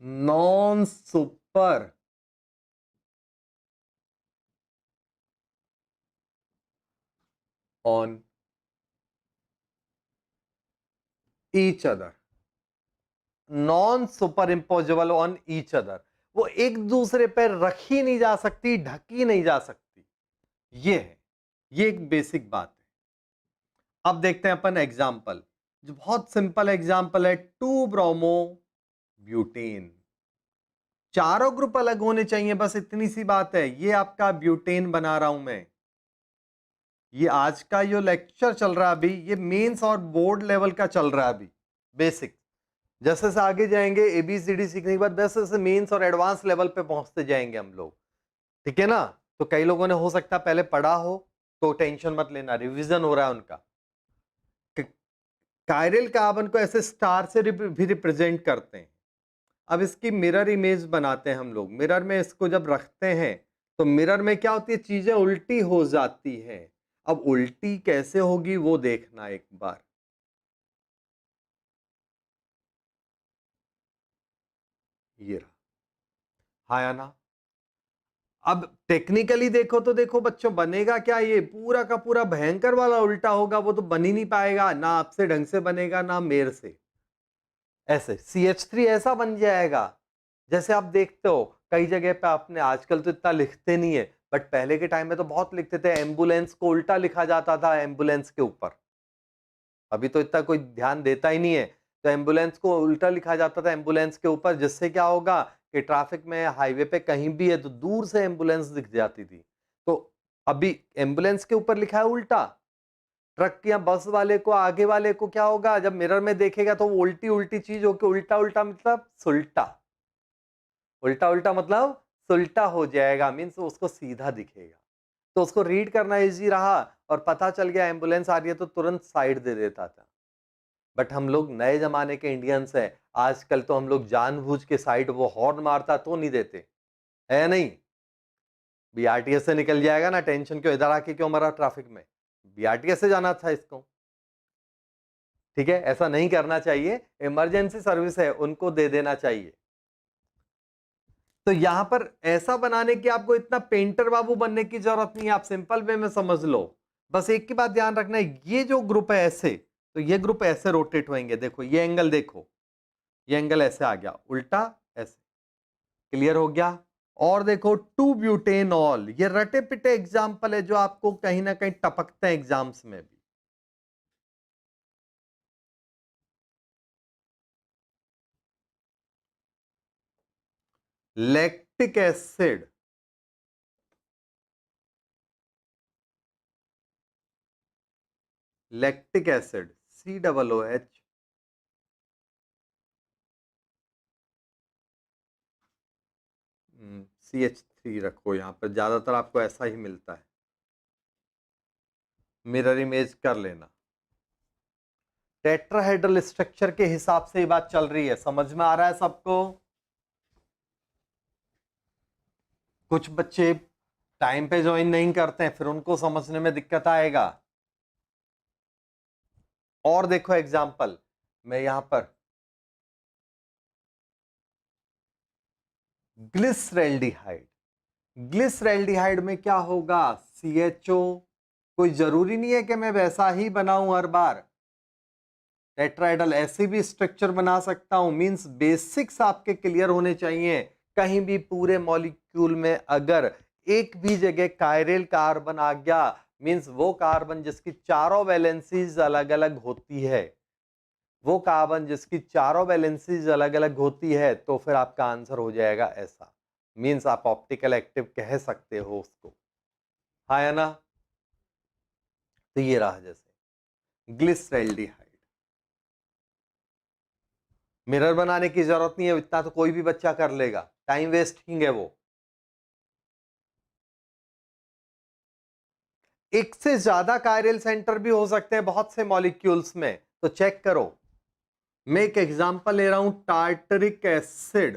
non-super on each other. Non super imposable on each other, वो एक दूसरे पर रखी नहीं जा सकती, ढकी नहीं जा सकती। ये है, ये एक बेसिक बात है। अब देखते हैं अपन एग्जाम्पल, जो बहुत सिंपल एग्जाम्पल है, 2 ब्रोमो ब्यूटेन। चारों ग्रुप अलग होने चाहिए, बस इतनी सी बात है। ये आपका ब्यूटेन बना रहा हूं मैं। ये आज का जो लेक्चर चल रहा है अभी, ये मेंस और बोर्ड लेवल का चल रहा है अभी, बेसिक। जैसे से आगे जाएंगे एबीसीडी सीखने के बाद, वैसे वैसे मेंस और एडवांस लेवल पे पहुंचते जाएंगे हम लोग। ठीक है ना? तो कई लोगों ने हो सकता है पहले पढ़ा हो, तो टेंशन मत लेना, रिवीजन हो रहा है उनका। कायरल कार्बन को ऐसे स्टार से भी रिप्रेजेंट करते हैं। अब इसकी मिरर इमेज बनाते हैं हम लोग। मिरर में इसको जब रखते हैं, तो मिरर में क्या होती है, चीजें उल्टी हो जाती हैं। अब उल्टी कैसे होगी वो देखना एक बार। ये रहा, हाँ या ना? अब टेक्निकली देखो तो देखो बच्चों, बनेगा क्या, ये पूरा का पूरा भयंकर वाला उल्टा होगा, वो तो बन ही नहीं पाएगा, ना आपसे ढंग से बनेगा ना मेरे से। ऐसे CH3 ऐसा बन जाएगा, जैसे आप देखते हो कई जगह पे, आपने आजकल तो इतना लिखते नहीं है, बट पहले के टाइम में तो बहुत लिखते थे, एम्बुलेंस को उल्टा लिखा जाता था एम्बुलेंस के ऊपर। अभी तो इतना कोई ध्यान देता ही नहीं है, तो एम्बुलेंस को उल्टा लिखा जाता था एम्बुलेंस के ऊपर, जिससे क्या होगा कि ट्रैफिक में, हाईवे पे कहीं भी है तो दूर से एम्बुलेंस दिख जाती थी। तो अभी एम्बुलेंस के ऊपर लिखा है उल्टा, ट्रक या बस वाले को, आगे वाले को क्या होगा, जब मिरर में देखेगा तो वो उल्टी उल्टी चीज होके, उल्टा उल्टा मतलब सुल्टा, उल्टा उल्टा मतलब सुल्टा हो जाएगा, मीन्स उसको सीधा दिखेगा। तो उसको रीड करना इजी रहा, और पता चल गया एम्बुलेंस आ रही है तो तुरंत साइड दे देता था। बट हम लोग नए जमाने के इंडियंस हैं, आजकल तो हम लोग जानबूझ के साइड, वो हॉर्न मारता तो नहीं देते, है नहीं? बीआरटीएस से निकल जाएगा ना, टेंशन क्यों, इधर आके क्यों मरा ट्रैफिक में, बीआरटीएस से जाना था इसको। ठीक है, ऐसा नहीं करना चाहिए, इमरजेंसी सर्विस है उनको दे देना चाहिए। तो यहां पर ऐसा बनाने की आपको इतना पेंटर बाबू बनने की जरूरत नहीं है, आप सिंपल वे में समझ लो। बस एक की बात ध्यान रखना है, ये जो ग्रुप है ऐसे, तो ये ग्रुप ऐसे रोटेट होंगे, देखो ये एंगल, देखो ये एंगल ऐसे आ गया उल्टा, ऐसे, क्लियर हो गया? और देखो 2 ब्यूटेनॉल, ये रटे पिटे एग्जाम्पल है जो आपको कहीं ना कहीं टपकते हैं एग्जाम्स में भी। Lactic acid, lactic acid COOH, CH3 रखो यहां पर, ज्यादातर आपको ऐसा ही मिलता है, मिरर इमेज कर लेना। टेट्राहेड्रल स्ट्रक्चर के हिसाब से ये बात चल रही है, समझ में आ रहा है सबको? कुछ बच्चे टाइम पे ज्वाइन नहीं करते हैं, फिर उनको समझने में दिक्कत आएगा। और देखो एग्जाम्पल, मैं यहां पर ग्लिसरेल्डिहाइड, ग्लिसरेल्डिहाइड में क्या होगा, CHO, कोई जरूरी नहीं है कि मैं वैसा ही बनाऊं हर बार, टेट्राहेड्रल ऐसे भी स्ट्रक्चर बना सकता हूं, मींस बेसिक्स आपके क्लियर होने चाहिए। कहीं भी पूरे मॉलिक्यूल में अगर एक भी जगह कायरल कार्बन आ गया, मींस वो कार्बन जिसकी चारों वैलेंसीज अलग अलग होती है, वो कार्बन जिसकी चारों वैलेंसीज अलग अलग होती है, तो फिर आपका आंसर हो जाएगा ऐसा, मींस आप ऑप्टिकल एक्टिव कह सकते हो उसको, हाँ या ना? तो ये रहा जैसे ग्लिसरेल्डिहाइड, मिरर बनाने की जरूरत नहीं है, इतना तो कोई भी बच्चा कर लेगा, टाइम वेस्टिंग है वो। एक से ज्यादा कायरल सेंटर भी हो सकते हैं बहुत से मॉलिक्यूल्स में, तो चेक करो। मैं एक एग्जांपल ले रहा हूं, टार्टरिक एसिड,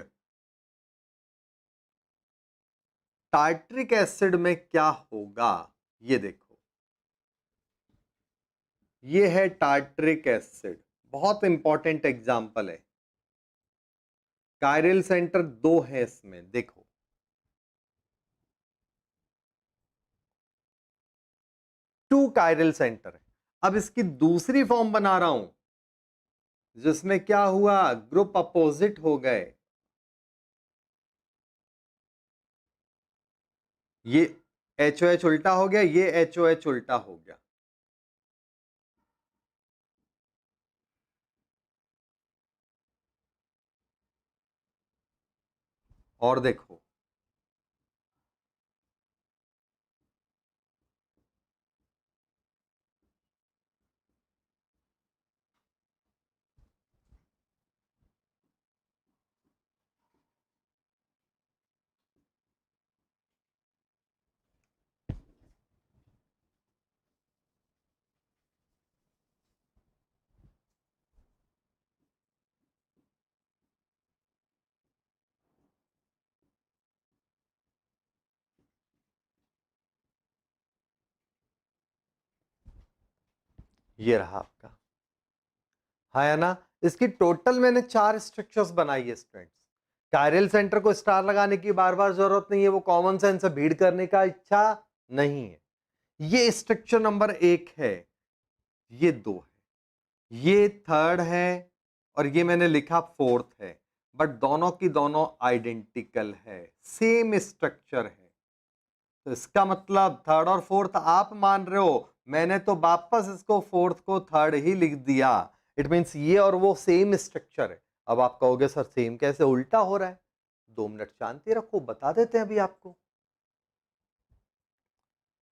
टार्टरिक एसिड में क्या होगा, ये देखो, ये है टार्टरिक एसिड, बहुत इंपॉर्टेंट एग्जांपल है। कायरल सेंटर दो है इसमें, देखो 2 कायरल सेंटर है। अब इसकी दूसरी फॉर्म बना रहा हूं, जिसमें क्या हुआ, ग्रुप अपोजिट हो गए, ये HOH उल्टा हो गया, ये HOH उल्टा हो गया। और देखो ये रहा आपका, हाँ या ना? इसकी टोटल मैंने 4 स्ट्रक्चर्स बनाई है स्टूडेंट्स, कायरल सेंटर को स्टार लगाने की बार बार जरूरत नहीं है, वो कॉमन सेंस है, भीड़ करने का इच्छा नहीं है। ये स्ट्रक्चर नंबर 1 है, ये 2 है, ये 3rd है और ये मैंने लिखा 4th है, बट दोनों की दोनों आइडेंटिकल है, सेम स्ट्रक्चर है। तो इसका मतलब 3rd और 4th आप मान रहे हो, मैंने तो वापस इसको 4th को 3rd ही लिख दिया। इट मींस ये और वो सेम स्ट्रक्चर है। अब आप कहोगे सर सेम कैसे, उल्टा हो रहा है। 2 मिनट शांति रखो, बता देते हैं अभी आपको।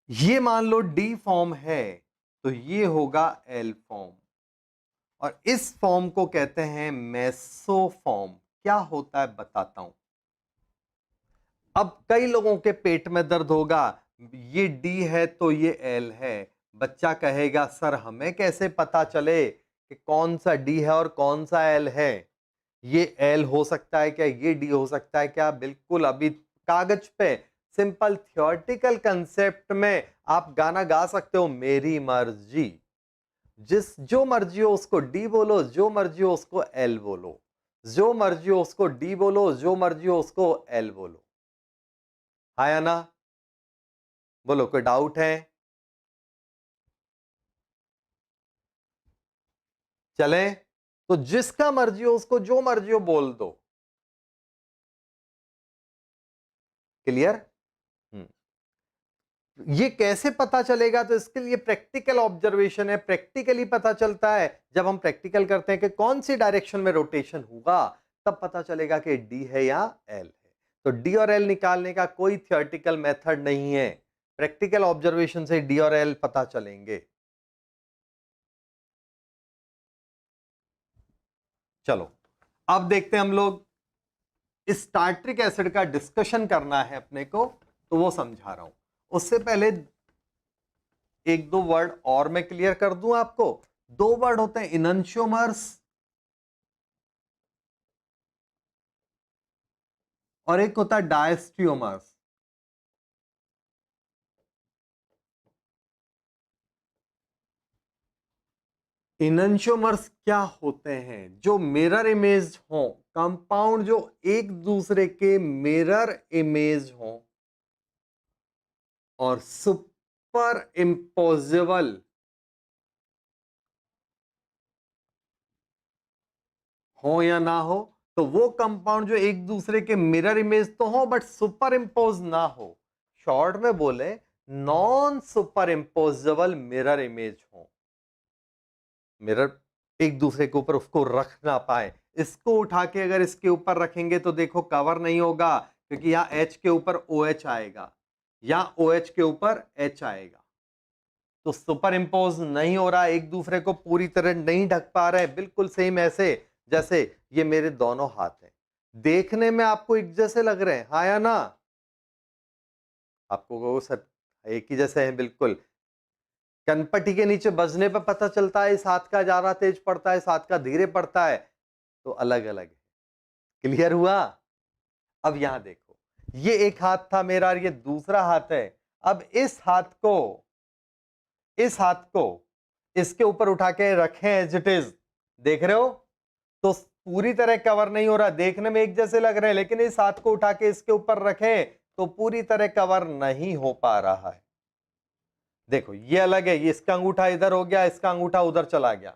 ये मान लो डी फॉर्म है तो ये होगा एल फॉर्म, और इस फॉर्म को कहते हैं मेसोफॉर्म। क्या होता है बताता हूं। अब कई लोगों के पेट में दर्द होगा, ये डी है तो ये एल है। बच्चा कहेगा सर हमें कैसे पता चले कि कौन सा डी है और कौन सा एल है। ये एल हो सकता है क्या, ये डी हो सकता है क्या? बिल्कुल। अभी कागज पे सिंपल थियोरेटिकल कंसेप्ट में आप गाना गा सकते हो, मेरी मर्जी। जो मर्जी हो उसको डी बोलो, जो मर्जी हो उसको एल बोलो, जो मर्जी हो उसको डी बोलो, जो मर्जी हो उसको एल बोलो। हाँ या ना? बोलो, कोई डाउट है? चले तो जिसका मर्जी हो उसको जो मर्जी हो बोल दो। क्लियर? ये कैसे पता चलेगा? तो इसके लिए प्रैक्टिकल ऑब्जर्वेशन है। प्रैक्टिकली पता चलता है, जब हम प्रैक्टिकल करते हैं कि कौन सी डायरेक्शन में रोटेशन होगा, तब पता चलेगा कि डी है या एल है। तो डी और एल निकालने का कोई थियोरेटिकल मेथड नहीं है, प्रैक्टिकल ऑब्जर्वेशन से डी और एल पता चलेंगे। चलो अब देखते हैं हम लोग, स्टार्ट्रिक एसिड का डिस्कशन करना है अपने को, तो वो समझा रहा हूं। उससे पहले एक दो वर्ड और मैं क्लियर कर दूं आपको। 2 वर्ड होते हैं, इनंशियोमर्स और एक होता है डायस्टियोमर्स। इनंशियोमर्स क्या होते हैं? जो मिरर इमेज हो, कंपाउंड जो एक दूसरे के मिरर इमेज हो और सुपर इम्पोजेबल हो या ना हो। तो वो कंपाउंड जो एक दूसरे के मिरर इमेज तो हो बट सुपर इम्पोज ना हो, शॉर्ट में बोले non super imposable mirror image हो। मिरर एक दूसरे के ऊपर उसको रख ना पाए। इसको उठा के अगर इसके ऊपर रखेंगे तो देखो कवर नहीं होगा, क्योंकि यहां H के ऊपर OH आएगा, यहां OH के ऊपर H आएगा। तो सुपर इम्पोज नहीं हो रहा, एक दूसरे को पूरी तरह नहीं ढक पा रहे। बिल्कुल सेम ऐसे जैसे ये मेरे दोनों हाथ हैं, देखने में आपको एक जैसे लग रहे हैं, हाँ या ना? आपको वो सर एक ही जैसे हैं बिल्कुल। कनपट्टी के नीचे बजने पर पता चलता है इस हाथ का ज्यादा तेज पड़ता है, इस हाथ का धीरे पड़ता है, तो अलग अलग है। क्लियर हुआ? अब यहां देखो, ये एक हाथ था मेरा और ये दूसरा हाथ है। अब इस हाथ को इसके ऊपर उठा के रखें एज इट इज, देख रहे हो? तो पूरी तरह कवर नहीं हो रहा, देखने में एक जैसे लग रहे हैं, लेकिन इस हाथ को उठा के इसके ऊपर रखें तो पूरी तरह कवर नहीं हो पा रहा है। देखो ये अलग है, ये इसका अंगूठा इधर हो गया, इसका अंगूठा उधर चला गया।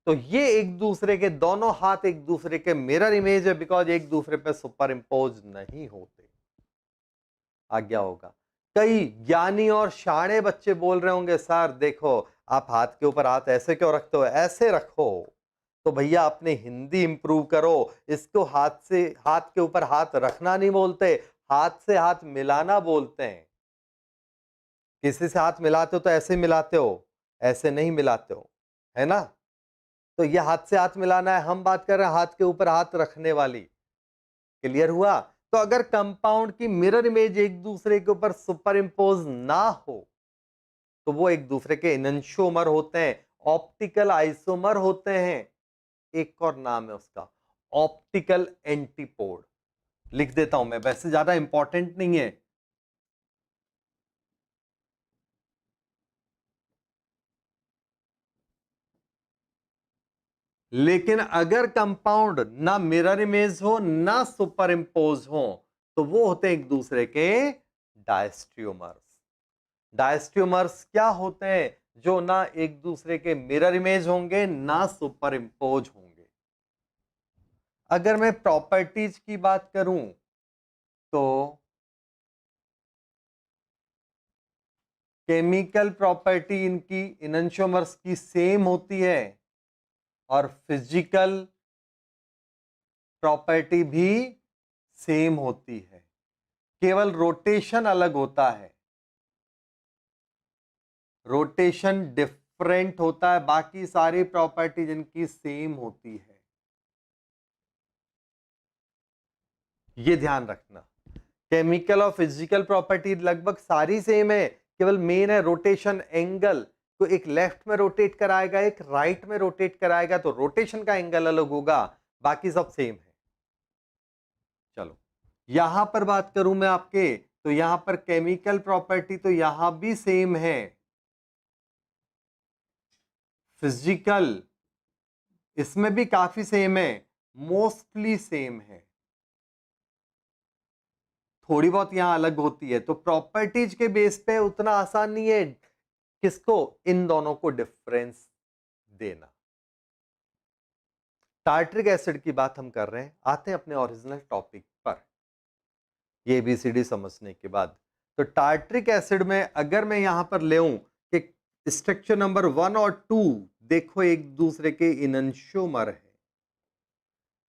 तो ये एक दूसरे के दोनों हाथ एक दूसरे के मिरर इमेज है, बिकॉज एक दूसरे पे सुपर इम्पोज नहीं होते। आ गया होगा। कई ज्ञानी और शाणे बच्चे बोल रहे होंगे सर देखो आप हाथ के ऊपर हाथ ऐसे क्यों रखते हो, ऐसे रखो। तो भैया अपने हिंदी इंप्रूव करो, इसको हाथ के ऊपर हाथ रखना नहीं बोलते, हाथ से हाथ मिलाना बोलते हैं। किसी से हाथ मिलाते हो तो ऐसे मिलाते हो, ऐसे नहीं मिलाते हो, है ना? तो ये हाथ से हाथ मिलाना है, हम बात कर रहे हैं हाथ के ऊपर हाथ रखने वाली। क्लियर हुआ? तो अगर कंपाउंड की मिरर इमेज एक दूसरे के ऊपर सुपर इम्पोज ना हो तो वो एक दूसरे के इनंशियोमर होते हैं, ऑप्टिकल आइसोमर होते हैं। एक और नाम है उसका ऑप्टिकल एंटीपोड। लिख देता हूं मैं, वैसे ज्यादा इंपॉर्टेंट नहीं है। लेकिन अगर कंपाउंड ना मिरर इमेज हो ना सुपर इम्पोज हो तो वो होते हैं एक दूसरे के डायस्ट्रियोमर्स। डायस्ट्रियोमर्स क्या होते हैं? जो ना एक दूसरे के मिरर इमेज होंगे ना सुपर इम्पोज होंगे। अगर मैं प्रॉपर्टीज की बात करूं तो केमिकल प्रॉपर्टी इनकी इनंशियोमर्स की सेम होती है और फिजिकल प्रॉपर्टी भी सेम होती है, केवल रोटेशन अलग होता है। रोटेशन डिफरेंट होता है, बाकी सारी प्रॉपर्टी जिनकी सेम होती है। ये ध्यान रखना, केमिकल और फिजिकल प्रॉपर्टी लगभग सारी सेम है, केवल मेन है रोटेशन एंगल। तो एक लेफ्ट में रोटेट कराएगा, एक राइट में रोटेट कराएगा, तो रोटेशन का एंगल अलग होगा, बाकी सब सेम है। चलो यहां पर बात करूं मैं आपके, तो यहां पर केमिकल प्रॉपर्टी तो यहां भी सेम है, फिजिकल इसमें भी काफी सेम है, मोस्टली सेम है, थोड़ी बहुत यहां अलग होती है। तो प्रॉपर्टीज के बेस पे उतना आसान नहीं है किसको, इन दोनों को डिफरेंस देना। टार्ट्रिक एसिड की बात हम कर रहे हैं, आते हैं अपने ओरिजिनल टॉपिक पर ये एबीसीडी समझने के बाद। तो टार्ट्रिक एसिड में अगर मैं यहां पर ले कि स्ट्रक्चर नंबर 1 और 2 देखो एक दूसरे के इनंशियोमर है,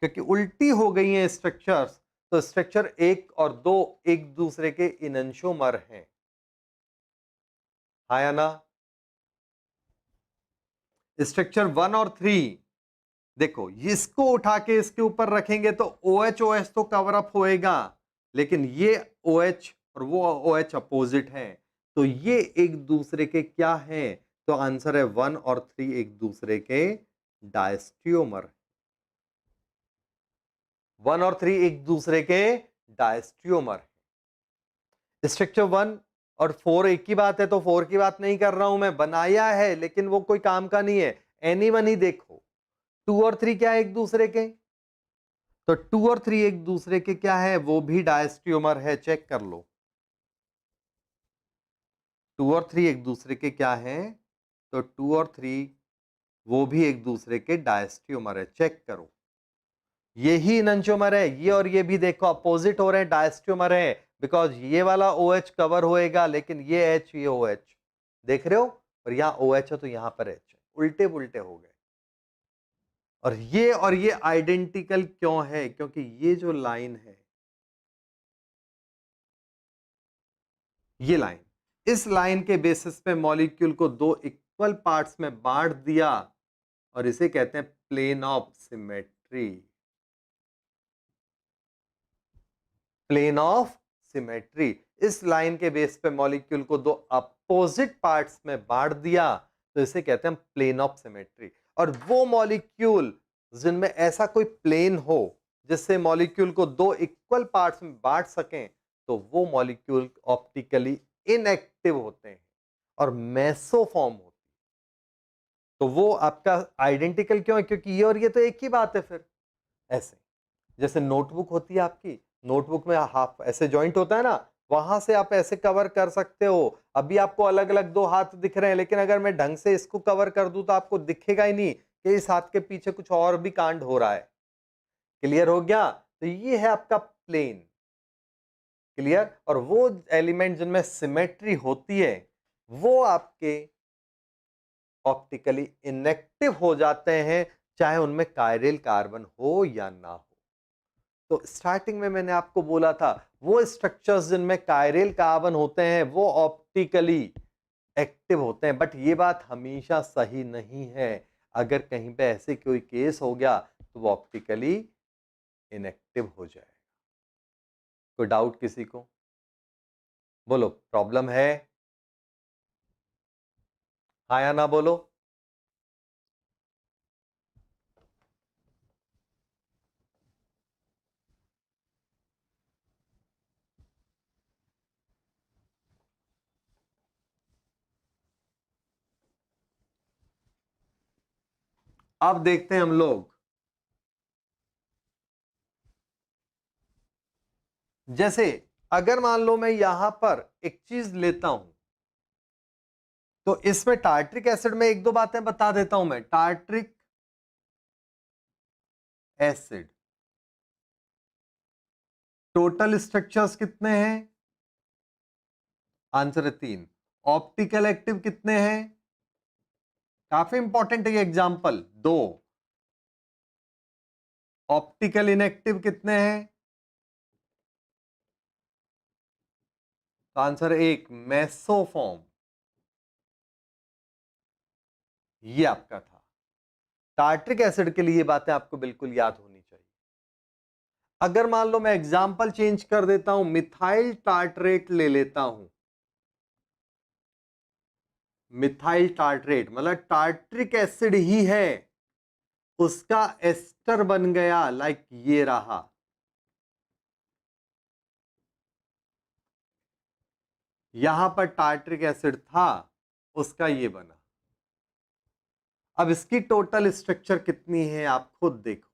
क्योंकि उल्टी हो गई हैं स्ट्रक्चर्स, तो स्ट्रक्चर 1 और 2 एक दूसरे के इनंशियोमर हैं, हाँ या ना? स्ट्रक्चर 1 और 3 देखो, इसको उठा के इसके ऊपर रखेंगे तो OH OH तो कवर अप होएगा, लेकिन ये OH और वो OH अपोजिट है, तो ये एक दूसरे के क्या हैं? तो आंसर है 1 और 3 एक दूसरे के डायस्टियोमर। 1 और 3 एक दूसरे के डायस्टियोमर। स्ट्रक्चर 1 और 4 एक ही बात है, तो 4 की बात नहीं कर रहा हूं मैं, बनाया है लेकिन वो कोई काम का नहीं है, एनीवन ही देखो। 2 और 3 क्या है एक दूसरे के? तो 2 और 3 एक दूसरे के क्या है? वो भी डायस्टियोमर है, चेक कर लो। 2 और 3 एक दूसरे के क्या है? तो 2 और 3 वो भी एक दूसरे के डायस्टियोमर है, चेक करो। यही इनंशियोमर है, ये और ये भी देखो अपोजिट हो रहे हैं, डायस्टियोमर है, बिकॉज ये वाला OH कवर होएगा लेकिन ये H ये OH, देख रहे हो? और यहाँ OH है तो यहाँ पर H है, उल्टे पुल्टे हो गए। और ये आइडेंटिकल क्यों है? क्योंकि ये जो लाइन है, ये लाइन, इस लाइन के बेसिस पे मॉलिक्यूल को दो इक्वल पार्ट्स में बांट दिया और इसे कहते हैं plane of symmetry. Plane of symmetry, इस लाइन के बेस पे मॉलिक्यूल को दो अपोजिट पार्ट्स में बांट दिया तो इसे कहते हैं प्लेन ऑफ सिमेट्री। और वो मॉलिक्यूल जिनमें ऐसा कोई प्लेन हो जिससे मॉलिक्यूल को दो इक्वल पार्ट्स में बांट सकें, तो वो मॉलिक्यूल ऑप्टिकली इनएक्टिव होते हैं और मेसोफॉर्म होते हैं। तो वो आपका आइडेंटिकल क्यों है? क्योंकि ये और ये तो एक ही बात है। फिर ऐसे जैसे नोटबुक होती है आपकी, नोटबुक में हाफ ऐसे जॉइंट होता है ना, वहां से आप ऐसे कवर कर सकते हो। अभी आपको अलग अलग दो हाथ दिख रहे हैं, लेकिन अगर मैं ढंग से इसको कवर कर दूं तो आपको दिखेगा ही नहीं कि इस हाथ के पीछे कुछ और भी कांड हो रहा है। क्लियर हो गया? तो ये है आपका प्लेन। क्लियर? और वो एलिमेंट जिनमें सिमेट्री होती है वो आपके ऑप्टिकली इनएक्टिव हो जाते हैं, चाहे उनमें कायरल कार्बन हो या ना हो। तो स्टार्टिंग में मैंने आपको बोला था, वो स्ट्रक्चर्स जिनमें कायरल कार्बन होते हैं वो ऑप्टिकली एक्टिव होते हैं, बट ये बात हमेशा सही नहीं है। अगर कहीं पे ऐसे कोई केस हो गया तो वो ऑप्टिकली इनएक्टिव हो जाएगा। कोई डाउट किसी को? बोलो, प्रॉब्लम है? हाँ या ना बोलो। अब देखते हैं हम लोग, जैसे अगर मान लो मैं यहां पर एक चीज लेता हूं, तो इसमें टार्ट्रिक एसिड में एक दो बातें बता देता हूं मैं। टार्ट्रिक एसिड टोटल स्ट्रक्चर्स कितने हैं? आंसर है 3। ऑप्टिकल एक्टिव कितने हैं? काफी इंपॉर्टेंट है ये एग्जांपल, 2। ऑप्टिकल इनएक्टिव कितने हैं? तो आंसर 1, मेसोफॉर्म। ये आपका था। टार्ट्रिक एसिड के लिए ये बातें आपको बिल्कुल याद होनी चाहिए। अगर मान लो मैं एग्जांपल चेंज कर देता हूं, मिथाइल टार्ट्रेट ले लेता हूं। मिथाइल टार्ट्रेट मतलब टार्ट्रिक एसिड ही है, उसका एस्टर बन गया, लाइक ये रहा। यहां पर टार्ट्रिक एसिड था, उसका ये बना। अब इसकी टोटल स्ट्रक्चर कितनी है आप खुद देखो।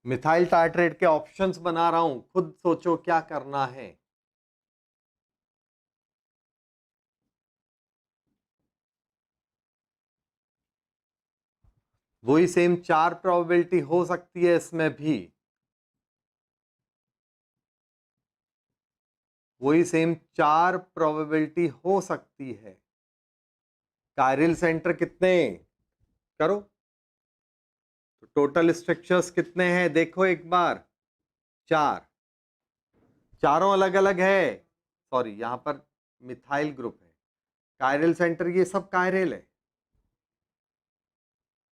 मिथाइल टार्ट्रेट के ऑप्शंस बना रहा हूं, खुद सोचो क्या करना है। वही सेम 4 प्रोबेबिलिटी हो सकती है इसमें भी, वही सेम 4 प्रोबेबिलिटी हो सकती है। कायरल सेंटर कितने? करो तो टोटल स्ट्रक्चर्स कितने हैं देखो एक बार। 4, चारों अलग अलग है। सॉरी, यहां पर मिथाइल ग्रुप है, कायरल सेंटर ये सब कायरल है,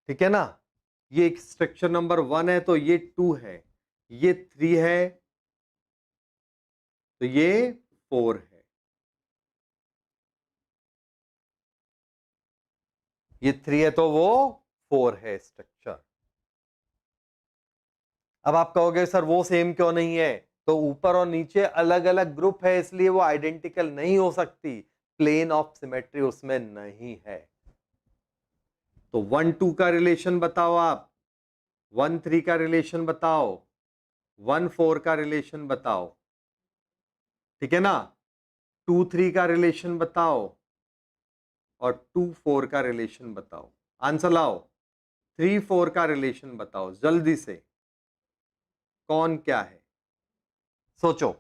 ठीक है ना। ये स्ट्रक्चर नंबर 1 है तो ये 2 है, ये 3 है तो ये 4 है, ये 3 है तो वो 4 है स्ट्रक्चर। अब आप कहोगे सर वो सेम क्यों नहीं है? तो ऊपर और नीचे अलग अलग ग्रुप है, इसलिए वो आइडेंटिकल नहीं हो सकती, प्लेन ऑफ सिमेट्री उसमें नहीं है। तो 1-2 का रिलेशन बताओ आप, 1-3 का रिलेशन बताओ, 1-4 का रिलेशन बताओ, ठीक है ना। 2-3 का रिलेशन बताओ और 2-4 का रिलेशन बताओ। आंसर लाओ। 3-4 का रिलेशन बताओ जल्दी से, कौन क्या है, सोचो।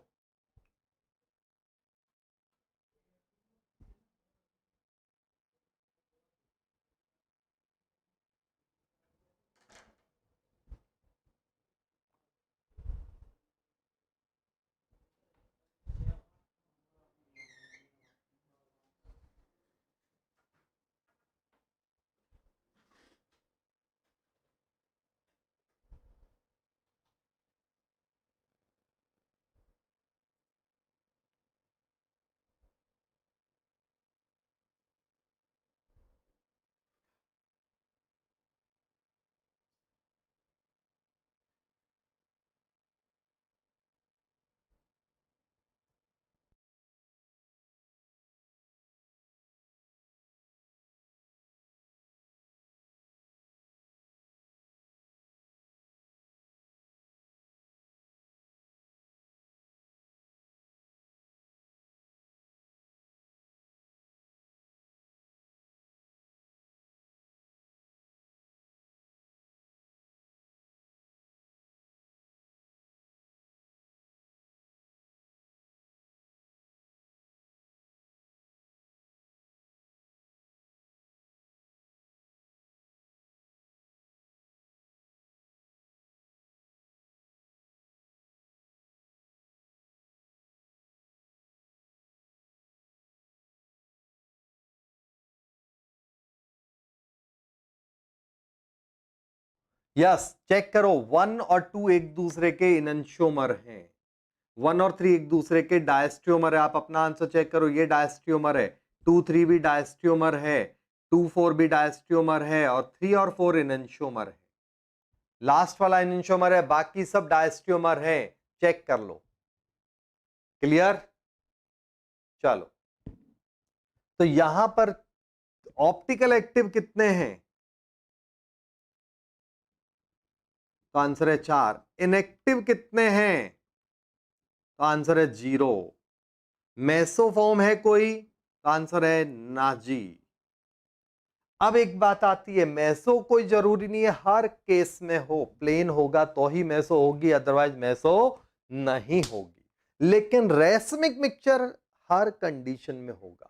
यस, चेक करो 1 और 2 एक दूसरे के इनंशियोमर हैं, 1 और 3 एक दूसरे के डायस्टियोमर है। आप अपना आंसर चेक करो, ये डायस्टियोमर है, 2-3 भी डायस्टियोमर है, 2-4 भी डायस्टियोमर है और 3 और 4 इनंशियोमर है। लास्ट वाला एनिंशोमर है, बाकी सब डायस्टियोमर है, चेक कर लो। क्लियर? चलो, तो यहां पर ऑप्टिकल एक्टिव कितने हैं? तो आंसर है 4। इनएक्टिव कितने हैं? तो आंसर है 0। मेसोफॉर्म है कोई? तो आंसर है नाजी। अब एक बात आती है, मेसो कोई जरूरी नहीं है हर केस में हो, प्लेन होगा तो ही मेसो होगी, अदरवाइज मेसो नहीं होगी। लेकिन रेसमिक मिक्सचर हर कंडीशन में होगा,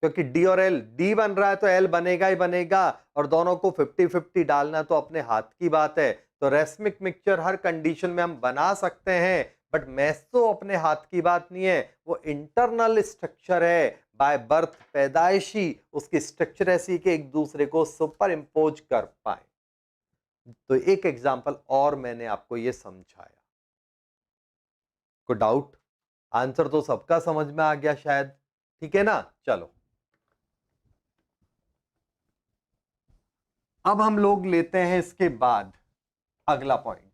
क्योंकि डी और एल, डी बन रहा है तो एल बनेगा ही बनेगा, और दोनों को 50-50 डालना तो अपने हाथ की बात है। तो रेसमिक मिक्सचर हर कंडीशन में हम बना सकते हैं, बट मेसो अपने हाथ की बात नहीं है, वो इंटरनल स्ट्रक्चर है, बाय बर्थ, पैदाइशी उसकी स्ट्रक्चर ऐसी कि एक दूसरे को सुपर इंपोज कर पाए। तो एक एग्जांपल और मैंने आपको ये समझाया, को डाउट? आंसर तो सबका समझ में आ गया शायद, ठीक है ना? चलो, अब हम लोग लेते हैं इसके बाद अगला पॉइंट।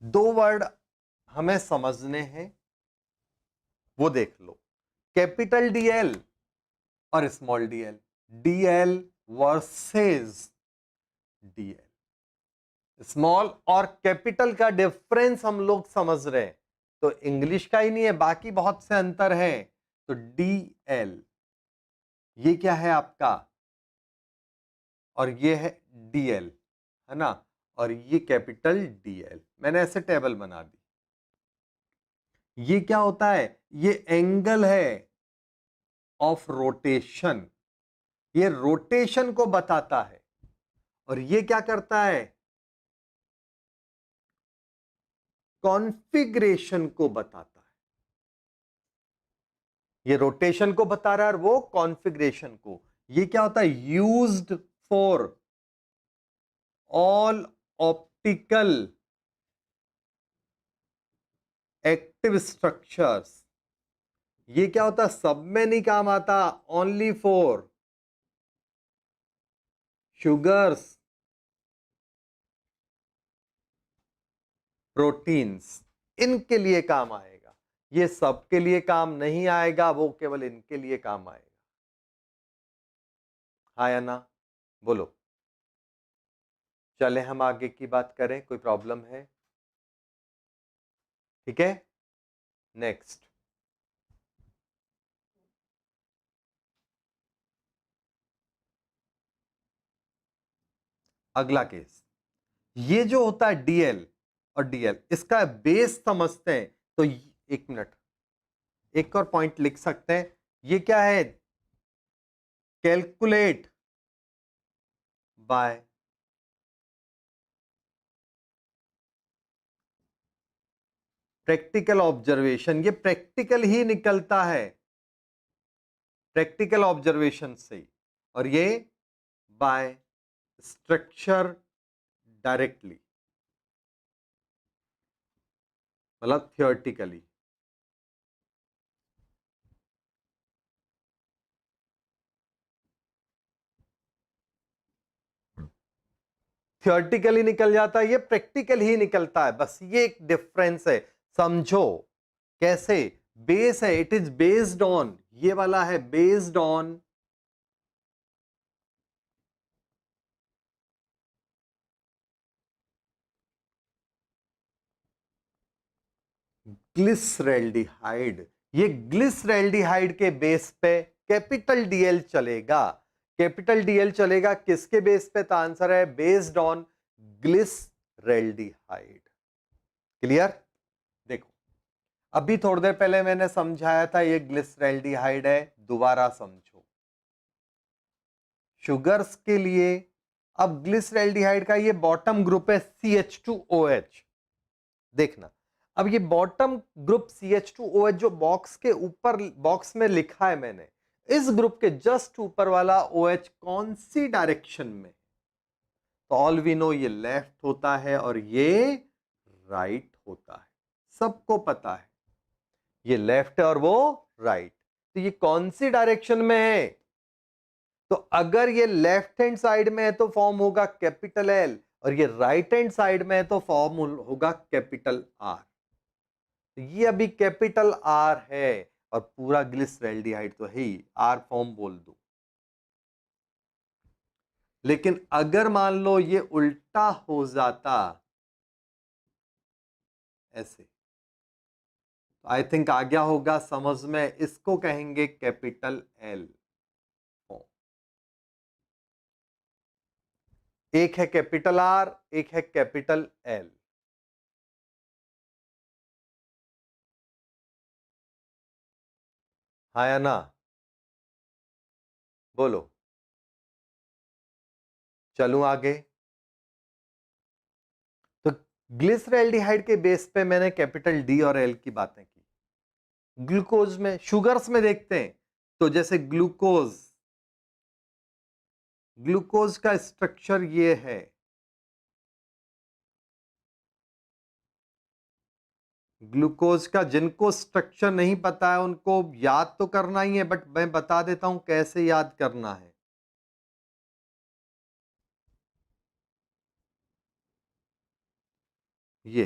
दो वर्ड हमें समझने हैं, वो देख लो, कैपिटल डीएल और small DL, DL versus DL. Small और कैपिटल का डिफरेंस हम लोग समझ रहे हैं, तो इंग्लिश का ही नहीं है, बाकी बहुत से अंतर हैं। तो डीएल ये क्या है आपका, और ये है डीएल, है ना, और ये कैपिटल डीएल, मैंने ऐसे टेबल बना दी। ये क्या होता है? ये एंगल है ऑफ रोटेशन, ये रोटेशन को बताता है, और ये क्या करता है? कॉन्फ़िगरेशन को बताता है। ये रोटेशन को बता रहा है और वो कॉन्फ़िगरेशन को। ये क्या होता है? Used for all optical active structures. ये क्या होता है? सब में नहीं काम आता, ओनली फॉर शुगर्स, प्रोटीन्स, इनके लिए काम आएगा। ये सबके लिए काम नहीं आएगा, वो केवल इनके लिए काम आएगा। हाँ या ना? बोलो। चले हम आगे की बात करें, कोई प्रॉब्लम है? ठीक है, नेक्स्ट। अगला केस, ये जो होता है डीएल और डीएल, इसका बेस समझते हैं। तो एक मिनट, एक और पॉइंट लिख सकते हैं। ये क्या है? Calculate bye practical observation. ये प्रैक्टिकल ही निकलता है, प्रैक्टिकल ऑब्जर्वेशन से, और ये बाय स्ट्रक्चर डायरेक्टली, मतलब थियोरटिकली। थियोरटिकली निकल जाता है, ये प्रैक्टिकल ही निकलता है, बस ये एक डिफरेंस है, समझो कैसे। बेस है, इट इज बेस्ड ऑन, ये वाला है बेस्ड ऑन ग्लिसरैल्डिहाइड। ये ग्लिसरैल्डिहाइड के बेस पे कैपिटल डीएल चलेगा। कैपिटल डीएल चलेगा किसके बेस पे? तो आंसर है बेस्ड ऑन ग्लिसरैल्डिहाइड। क्लियर? देखो, अभी थोड़ी देर पहले मैंने समझाया था ये ग्लिसरैल्डिहाइड है, दोबारा समझो। शुगर्स के लिए, अब ग्लिसरैल्डिहाइड का ये बॉटम ग्रुप है CH2OH। देखना, अब ये बॉटम ग्रुप CH2OH जो बॉक्स के ऊपर, बॉक्स में लिखा है मैंने, इस ग्रुप के जस्ट ऊपर वाला OH कौन सी डायरेक्शन में? तो ऑल वी नो ये लेफ्ट होता है और ये राइट होता है, सबको पता है ये लेफ्ट है और वो राइट। तो ये कौन सी डायरेक्शन में है? तो अगर ये लेफ्ट हैंड साइड में है तो फॉर्म होगा कैपिटल एल, और ये राइट हैंड साइड में है तो फॉर्म होगा कैपिटल आर। तो ये अभी कैपिटल आर है, और पूरा ग्लिसरैल्डिहाइड तो है ही, आर फॉर्म बोल दो। लेकिन अगर मान लो ये उल्टा हो जाता ऐसे, आई थिंक आ गया होगा समझ में, इसको कहेंगे कैपिटल एल फॉर्म। एक है कैपिटल आर, एक है कैपिटल एल। हाँ या ना, बोलो। चलूं आगे। तो ग्लिसरैल्डिहाइड के बेस पे मैंने कैपिटल डी और एल की बातें की। ग्लूकोज में, शुगर्स में देखते हैं, तो जैसे ग्लूकोज, ग्लूकोज का स्ट्रक्चर ये है। ग्लूकोज का जिनको स्ट्रक्चर नहीं पता है उनको याद तो करना ही है, बट मैं बता देता हूं कैसे याद करना है। ये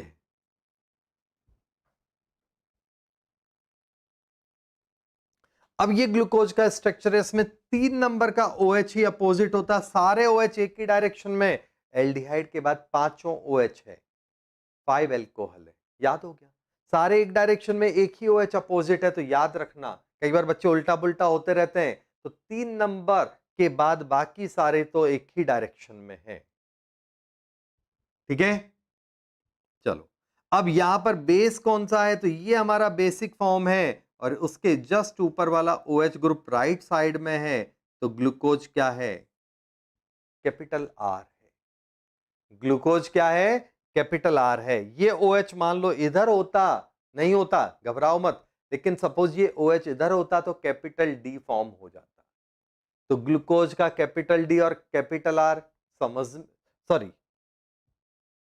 अब ये ग्लूकोज का स्ट्रक्चर है, इसमें 3 नंबर का OH ही अपोजिट होता है, सारे OH एक ही डायरेक्शन में। एल्डिहाइड के बाद पांचों OH है, 5 एल्कोहल है, याद हो गया। सारे एक डायरेक्शन में, एक ही OH अपोजिट है, तो याद रखना। कई बार बच्चे उल्टा पुल्टा होते रहते हैं, तो 3 नंबर के बाद बाकी सारे तो एक ही डायरेक्शन में है। ठीक है, चलो। अब यहां पर बेस कौन सा है, तो ये हमारा बेसिक फॉर्म है, और उसके जस्ट ऊपर वाला OH ग्रुप राइट साइड में है, तो ग्लूकोज क्या है, कैपिटल आर है। ग्लूकोज क्या है, कैपिटल आर है। ये OH मान लो इधर होता, नहीं होता घबराओ मत, लेकिन सपोज ये OH इधर होता तो कैपिटल डी फॉर्म हो जाता। तो ग्लूकोज का कैपिटल डी और कैपिटल आर, समझ, सॉरी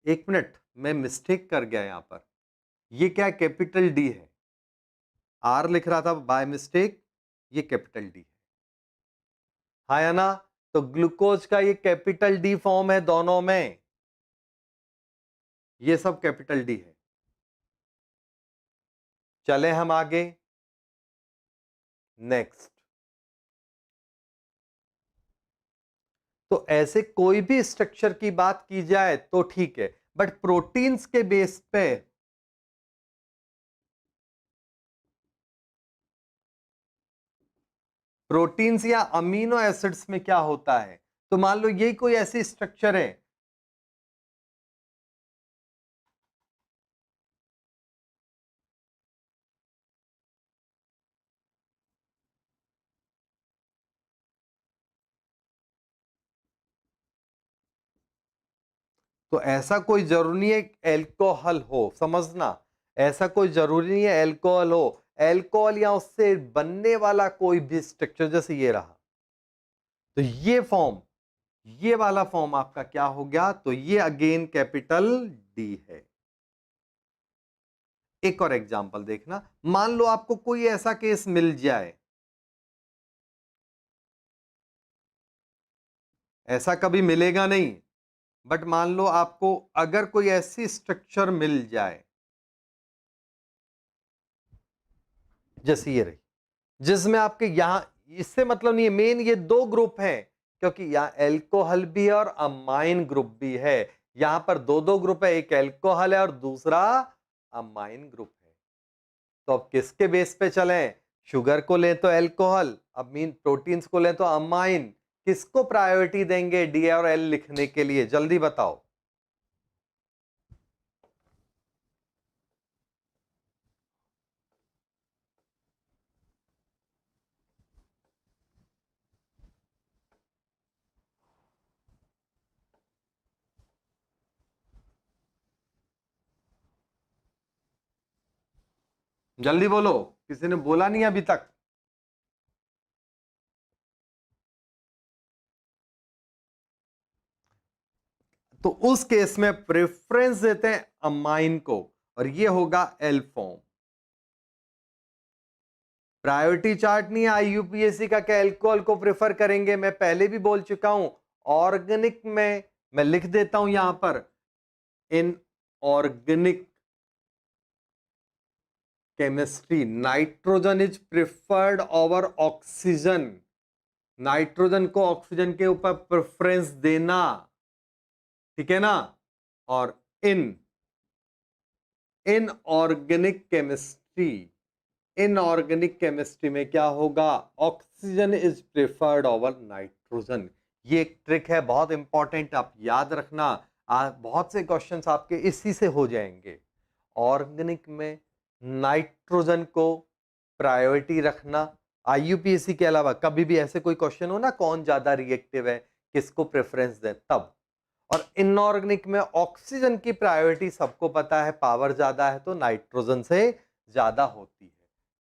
एक मिनट, मैं मिस्टेक कर गया यहां पर। ये क्या, कैपिटल डी है, आर लिख रहा था बाय मिस्टेक, ये कैपिटल डी है। हाँ या ना, तो ग्लूकोज का ये कैपिटल डी फॉर्म है दोनों में, ये सब कैपिटल डी है। चले हम आगे, नेक्स्ट। तो ऐसे कोई भी स्ट्रक्चर की बात की जाए तो ठीक है, बट प्रोटीन्स के बेस पे, प्रोटीन्स या अमीनो एसिड्स में क्या होता है, तो मान लो ये कोई ऐसी स्ट्रक्चर है, तो ऐसा कोई जरूरी नहीं है एल्कोहल हो, समझना, ऐसा कोई जरूरी नहीं है एल्कोहल हो। एल्कोहल या उससे बनने वाला कोई भी स्ट्रक्चर, जैसे ये रहा, तो ये फॉर्म, ये वाला फॉर्म आपका क्या हो गया, तो ये अगेन कैपिटल डी है। एक और एग्जांपल देखना, मान लो आपको कोई ऐसा केस मिल जाए, ऐसा कभी मिलेगा नहीं, बट मान लो आपको अगर कोई ऐसी स्ट्रक्चर मिल जाए, जैसे ये रही, जिसमें आपके यहां, इससे मतलब नहीं है, मेन ये 2 ग्रुप हैं, क्योंकि यहां एल्कोहल भी है और अमाइन ग्रुप भी है। यहां पर दो ग्रुप है, एक एल्कोहल है और दूसरा अमाइन ग्रुप है। तो अब किसके बेस पे चलें, शुगर को लें तो एल्कोहल, अब मीन प्रोटीन्स को लें तो अमाइन, किसको प्रायोरिटी देंगे डी और एल लिखने के लिए, जल्दी बताओ। जल्दी बोलो, किसी ने बोला नहीं अभी तक। तो उस केस में प्रेफरेंस देते हैं अमाइन को, और ये होगा एल फॉर्म। प्रायोरिटी चार्ट नहीं है आईयूपीएसी का कि अल्कोहल को प्रेफर करेंगे, मैं पहले भी बोल चुका हूं। ऑर्गेनिक में मैं लिख देता हूं यहां पर, in organic chemistry nitrogen is preferred over oxygen, nitrogen को ऑक्सीजन के ऊपर प्रेफरेंस देना, ठीक है ना। और इन इनऑर्गेनिक केमिस्ट्री, इनऑर्गेनिक केमिस्ट्री में क्या होगा, oxygen is preferred over nitrogen. ये एक ट्रिक है, बहुत इंपॉर्टेंट, आप याद रखना। बहुत से क्वेश्चंस आपके इसी से हो जाएंगे। ऑर्गेनिक में नाइट्रोजन को प्रायोरिटी रखना। आईयूपीएसी के अलावा कभी भी ऐसे कोई क्वेश्चन हो ना, कौन ज्यादा रिएक्टिव है, किसको प्रेफरेंस दें, तब। और इनऑर्गेनिक में ऑक्सीजन की प्रायोरिटी सबको पता है, पावर ज्यादा है तो नाइट्रोजन से ज्यादा होती है।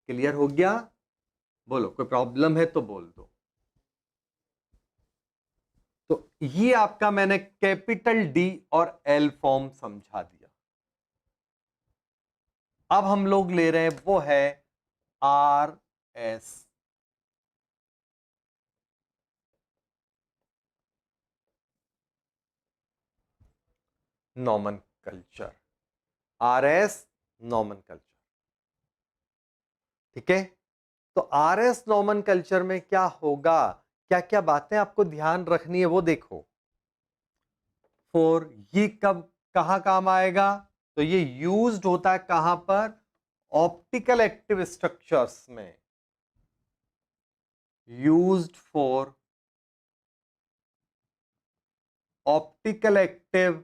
क्लियर हो गया? बोलो, कोई प्रॉब्लम है तो बोल दो। तो ये आपका मैंने कैपिटल डी और एल फॉर्म समझा दिया। अब हम लोग ले रहे हैं वो है आर एस, नॉमेनकल्चर, आर एस नॉमेनकल्चर, ठीक है। तो आर एस नॉमेनकल्चर में क्या होगा, क्या क्या बातें आपको ध्यान रखनी है वो देखो। फोर, ये कब कहां काम आएगा, तो ये यूज्ड होता है कहां पर, ऑप्टिकल एक्टिव स्ट्रक्चर्स में, used for optical active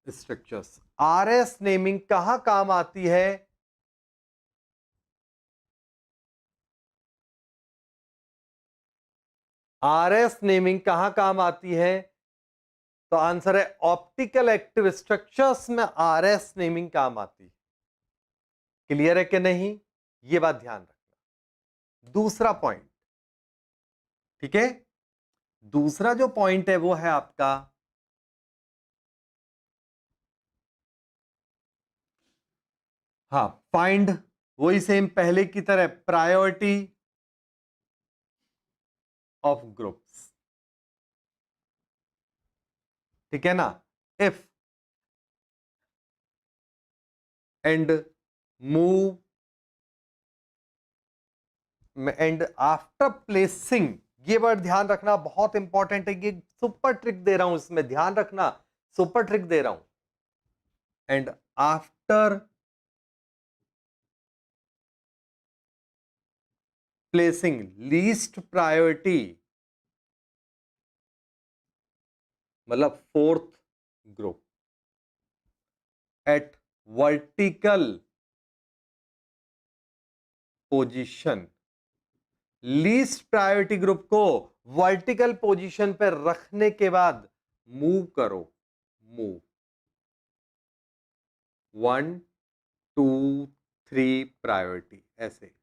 structures. R S naming कहां काम आती है, आर एस नेमिंग कहां काम आती है, तो आंसर है ऑप्टिकल एक्टिव स्ट्रक्चर्स में आर एस नेमिंग काम आती है। क्लियर है कि नहीं, ये बात ध्यान रखना। दूसरा पॉइंट, ठीक है, दूसरा जो पॉइंट है वो है आपका हाँ फाइंड, वही सेम पहले की तरह, प्रायोरिटी ऑफ ग्रुप्स, ठीक है ना। If and move and after placing, ये वर्ड ध्यान रखना, बहुत इंपॉर्टेंट है, ये सुपर ट्रिक दे रहा हूं, इसमें ध्यान रखना, सुपर ट्रिक दे रहा हूं। And after placing least priority, मतलब fourth group at vertical position, least priority group को वर्टिकल पोजीशन पर रखने के बाद मूव करो, मूव 1 2 3 प्रायोरिटी, ऐसे।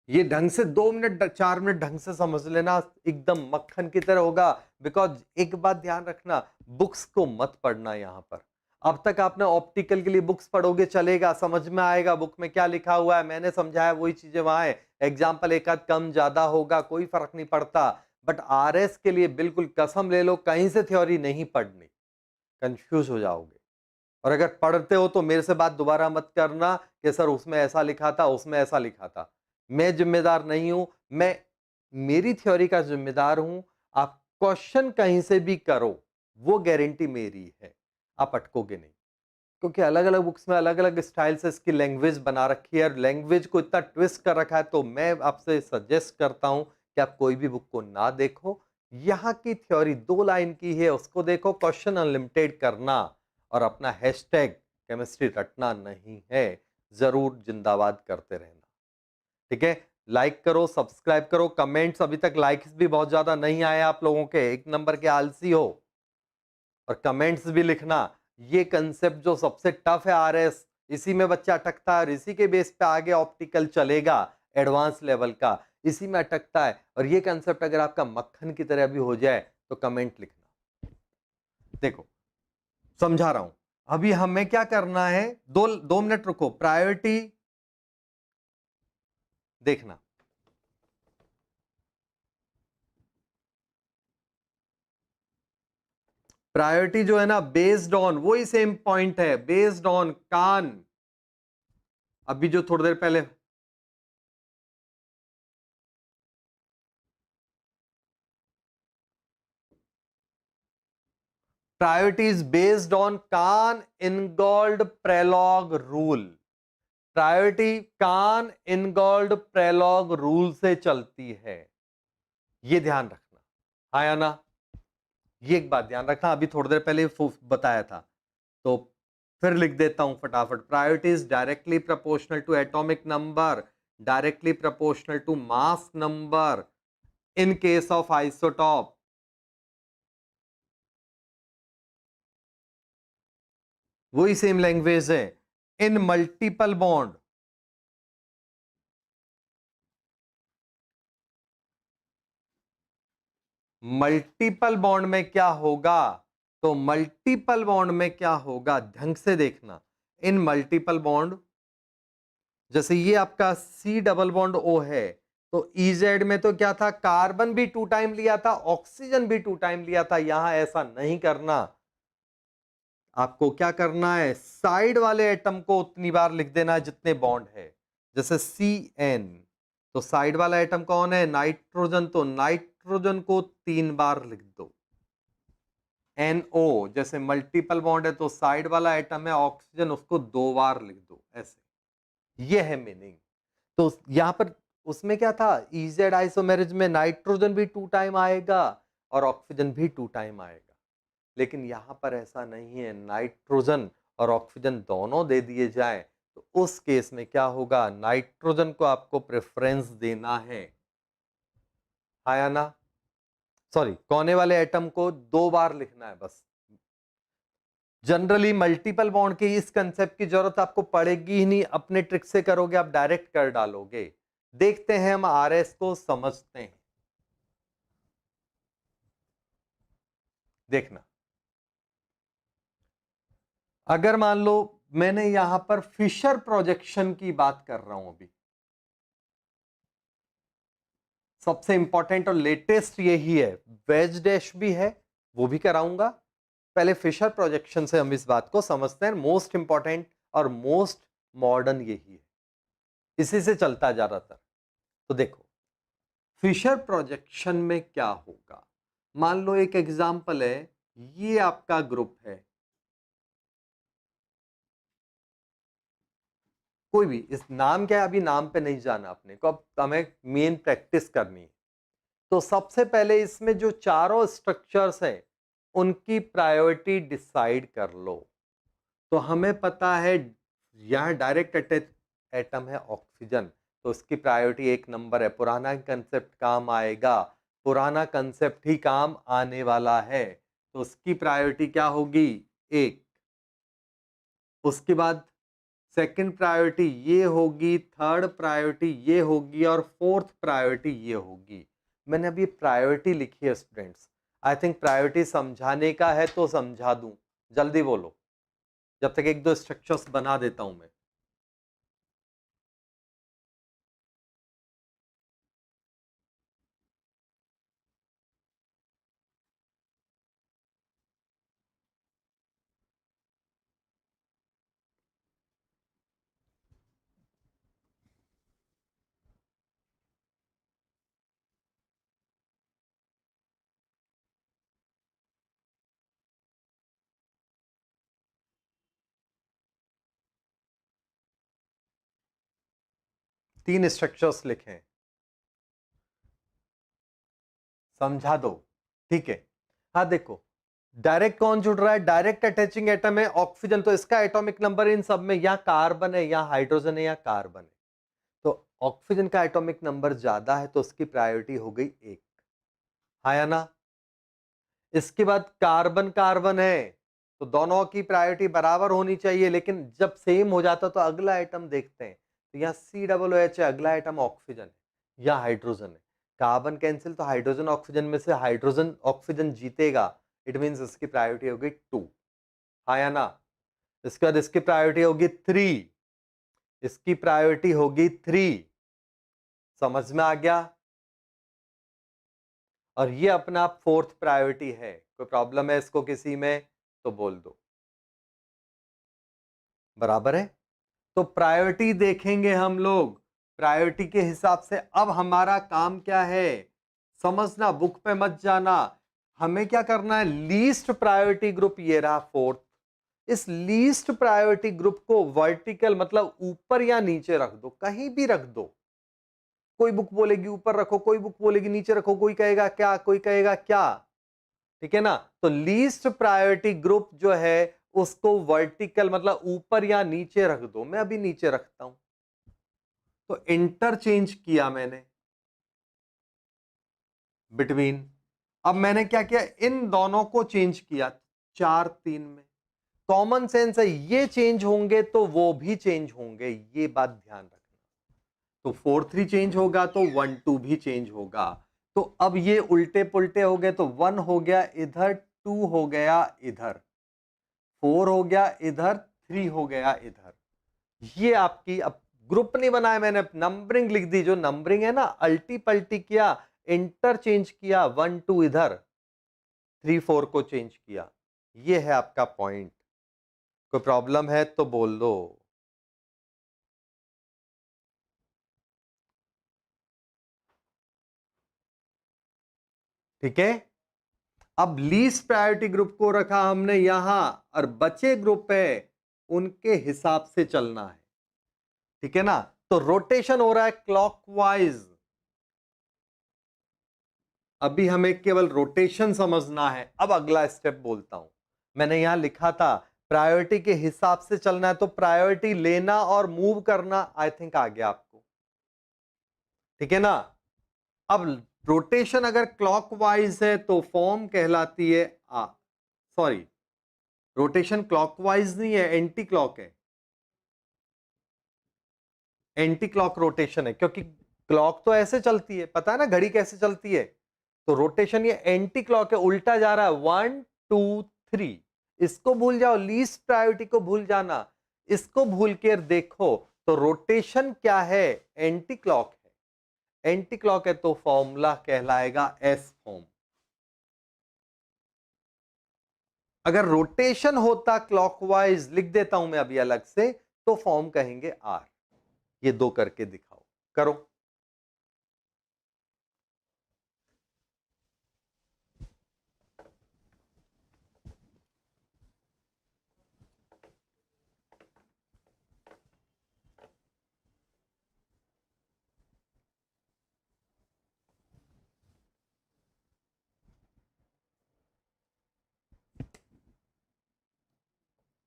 ये ढंग से 2 मिनट 4 मिनट ढंग से समझ लेना, एकदम मक्खन की तरह होगा। बिकॉज एक बात ध्यान रखना, बुक्स को मत पढ़ना यहां पर। अब तक आपने ऑप्टिकल के लिए बुक्स पढ़ोगे चलेगा, समझ में आएगा बुक में क्या लिखा हुआ है, मैंने समझाया वही चीजें वहां है, एग्जाम्पल एक आध कम ज्यादा होगा, कोई फर्क नहीं पड़ता। बट आरएस के लिए बिल्कुल कसम ले लो, कहीं से थ्योरी नहीं पढ़नी, कंफ्यूज हो जाओगे। और अगर पढ़ते हो तो मेरे से बात दोबारा मत करना कि सर उसमें ऐसा लिखा था, उसमें ऐसा लिखा था। मैं जिम्मेदार नहीं हूं, मैं मेरी थ्योरी का जिम्मेदार हूं। आप क्वेश्चन कहीं से भी करो, वो गारंटी मेरी है, आप अटकोगे नहीं। क्योंकि अलग अलग बुक्स में अलग अलग स्टाइल से इसकी लैंग्वेज बना रखी है, और लैंग्वेज को इतना ट्विस्ट कर रखा है, तो मैं आपसे सजेस्ट करता हूं कि आप कोई भी बुक को ना देखो। यहाँ की थ्योरी 2 लाइन की है, उसको देखो, क्वेश्चन अनलिमिटेड करना, और अपना हैशटैग केमिस्ट्री रटना नहीं है, जरूर जिंदाबाद करते रहना, ठीक है। लाइक करो, सब्सक्राइब करो, कमेंट्स, अभी तक लाइक्स भी बहुत ज्यादा नहीं आए आप लोगों के, एक नंबर के आलसी हो। और कमेंट्स भी लिखना। ये कंसेप्ट जो सबसे टफ है आरएस, इसी में बच्चा अटकता है, और इसी के बेस पे आगे ऑप्टिकल चलेगा एडवांस लेवल का, इसी में अटकता है। और ये कंसेप्ट अगर आपका मक्खन की तरह भी हो जाए तो कमेंट लिखना। देखो समझा रहा हूं, अभी हमें क्या करना है, 2 मिनट रुको, प्रायोरिटी देखना, प्रायोरिटी जो है ना बेस्ड ऑन, वही सेम पॉइंट है, बेस्ड ऑन कान, अभी जो थोड़ी देर पहले priority is based on Cahn Ingold Prelog rule, priority Cahn Ingold Prelog rule से चलती है, ये ध्यान रखना, आया ना, ये एक बात ध्यान रखना, अभी थोड़ी देर पहले बताया था, तो फिर लिख देता हूं फटाफट, priority is directly proportional to atomic number, directly proportional to mass number in case of isotope, वही सेम लैंग्वेज है, in multiple bond, multiple bond में क्या होगा, तो मल्टीपल बॉन्ड में क्या होगा ढंग से देखना, इन मल्टीपल बॉन्ड, जैसे ये आपका सी डबल बॉन्ड ओ है, तो इजेड में तो क्या था, कार्बन भी 2 टाइम लिया था, ऑक्सीजन भी 2 टाइम लिया था, यहां ऐसा नहीं करना, आपको क्या करना है, साइड वाले एटम को उतनी बार लिख देना है जितने बॉन्ड है, जैसे सी एन, तो साइड वाला एटम कौन है, नाइट्रोजन, तो नाइट्रोजन को 3 बार लिख दो, NO, जैसे मल्टीपल बॉन्ड है तो साइड वाला एटम है ऑक्सीजन, उसको 2 बार लिख दो, ऐसे, ये है मीनिंग। तो यहां पर उसमें क्या था, इजेड आइसोमेरिज में नाइट्रोजन भी 2 टाइम आएगा और ऑक्सीजन भी 2 टाइम आएगा, लेकिन यहां पर ऐसा नहीं है, नाइट्रोजन और ऑक्सीजन दोनों दे दिए जाए तो उस केस में क्या होगा, नाइट्रोजन को आपको प्रेफरेंस देना है, आया ना, सॉरी, कोने वाले एटम को 2 बार लिखना है बस, जनरली मल्टीपल बॉन्ड के इस कंसेप्ट की जरूरत आपको पड़ेगी ही नहीं, अपने ट्रिक से करोगे, आप डायरेक्ट कर डालोगे, देखते हैं हम आरएस को समझते हैं, देखना, अगर मान लो मैंने यहां पर फिशर प्रोजेक्शन की बात कर रहा हूं अभी, सबसे इंपॉर्टेंट और लेटेस्ट यही है, वेज डैश भी है, वो भी कराऊंगा, पहले फिशर प्रोजेक्शन से हम इस बात को समझते हैं, मोस्ट इंपॉर्टेंट और मोस्ट मॉडर्न यही है, इसी से चलता ज्यादातर, तो देखो फिशर प्रोजेक्शन में क्या होगा, मान लो एक एग्जांपल है, ये आपका ग्रुप है, कोई भी, इस नाम क्या है अभी नाम पे नहीं जाना अपने को, अब हमें मेन प्रैक्टिस करनी है, तो सबसे पहले इसमें जो चारों स्ट्रक्चर्स हैं उनकी प्रायोरिटी डिसाइड कर लो, तो हमें पता है यहां डायरेक्ट अटैच एटम है ऑक्सीजन, तो इसकी प्रायोरिटी 1 नंबर है, पुराना कंसेप्ट काम आएगा, पुराना कंसेप्ट ही काम आने वाला है, तो उसकी प्रायोरिटी क्या होगी, 1, उसके बाद सेकंड प्रायोरिटी ये होगी, थर्ड प्रायोरिटी ये होगी और फोर्थ प्रायोरिटी ये होगी, मैंने अभी प्रायोरिटी लिखी है स्टूडेंट्स, आई थिंक प्रायोरिटी समझाने का है तो समझा दूं, जल्दी बोलो, जब तक 1-2 स्ट्रक्चर्स बना देता हूं मैं, 3 स्ट्रक्चर्स लिखे, समझा दो, ठीक है, हाँ देखो, डायरेक्ट कौन जुड़ रहा है, डायरेक्ट अटैचिंग एटम है ऑक्सीजन, तो इसका एटॉमिक नंबर इन सब में या कार्बन है या हाइड्रोजन है या कार्बन है, तो ऑक्सीजन का एटॉमिक नंबर ज्यादा है तो उसकी प्रायोरिटी हो गई 1, हाँ या ना, इसके बाद कार्बन कार्बन है तो दोनों की प्रायोरिटी बराबर होनी चाहिए, लेकिन जब सेम हो जाता तो अगला आइटम देखते हैं, तो यहाँ COOH है, अगला आइटम ऑक्सीजन है या हाइड्रोजन है, कार्बन कैंसिल, तो हाइड्रोजन ऑक्सीजन में से हाइड्रोजन ऑक्सीजन जीतेगा, इट मींस इसकी प्रायोरिटी हो गई 2, हाँ या ना, इसके बाद इसकी प्रायोरिटी होगी 3, इसकी प्रायोरिटी होगी 3। समझ में आ गया? और ये अपना 4th प्रायोरिटी है। कोई प्रॉब्लम है इसको किसी में तो बोल दो। बराबर है? तो प्रायोरिटी देखेंगे हम लोग। प्रायोरिटी के हिसाब से अब हमारा काम क्या है समझना, बुक पे मत जाना। हमें क्या करना है, लीस्ट प्रायोरिटी ग्रुप ये रहा 4th। इस लीस्ट प्रायोरिटी ग्रुप को वर्टिकल मतलब ऊपर या नीचे रख दो, कहीं भी रख दो। कोई बुक बोलेगी ऊपर रखो, कोई बुक बोलेगी नीचे रखो, कोई कहेगा क्या, कोई कहेगा क्या। ठीक है ना? तो लीस्ट प्रायोरिटी ग्रुप जो है उसको वर्टिकल मतलब ऊपर या नीचे रख दो। मैं अभी नीचे रखता हूं। तो इंटरचेंज किया मैंने बिटवीन। अब मैंने क्या किया, इन दोनों को चेंज किया 4 3 में। कॉमन सेंस है, ये चेंज होंगे तो वो भी चेंज होंगे, ये बात ध्यान रखना। तो 4 3 चेंज होगा तो 1 2 भी चेंज होगा। तो अब ये उल्टे पुल्टे हो गए, तो 1 हो गया इधर, 2 हो गया इधर, 4 हो गया इधर, 3 हो गया इधर। ये आपकी, अब ग्रुप नहीं बनाया मैंने, नंबरिंग लिख दी। जो नंबरिंग है ना, अल्टी पल्टी किया, इंटरचेंज किया, 1 2 इधर, 3 4 को चेंज किया। ये है आपका पॉइंट। कोई प्रॉब्लम है तो बोल दो। ठीक है? अब लीस्ट प्रायोरिटी ग्रुप को रखा हमने यहां, और बचे ग्रुप है उनके हिसाब से चलना है। ठीक है ना? तो रोटेशन हो रहा है क्लॉकवाइज। अभी हमें केवल रोटेशन समझना है। अब अगला स्टेप बोलता हूं। मैंने यहां लिखा था प्रायोरिटी के हिसाब से चलना है, तो प्रायोरिटी लेना और मूव करना आई थिंक आ गया आपको। ठीक है ना? अब रोटेशन अगर क्लॉकवाइज है तो फॉर्म कहलाती है सॉरी, रोटेशन क्लॉकवाइज नहीं है, एंटी क्लॉक है। एंटी क्लॉक रोटेशन है, क्योंकि क्लॉक तो ऐसे चलती है, पता है ना घड़ी कैसे चलती है। तो रोटेशन ये एंटी क्लॉक है, उल्टा जा रहा है, 1 2 3। इसको भूल जाओ, लीस्ट प्रायोरिटी को भूल जाना, इसको भूल कर देखो। तो रोटेशन क्या है, एंटी क्लॉक है। एंटी क्लॉक है तो फॉर्मूला कहलाएगा एस फॉर्म। अगर रोटेशन होता क्लॉकवाइज, लिख देता हूं मैं अभी अलग से, तो फॉर्म कहेंगे आर। ये दो करके दिखाओ, करो।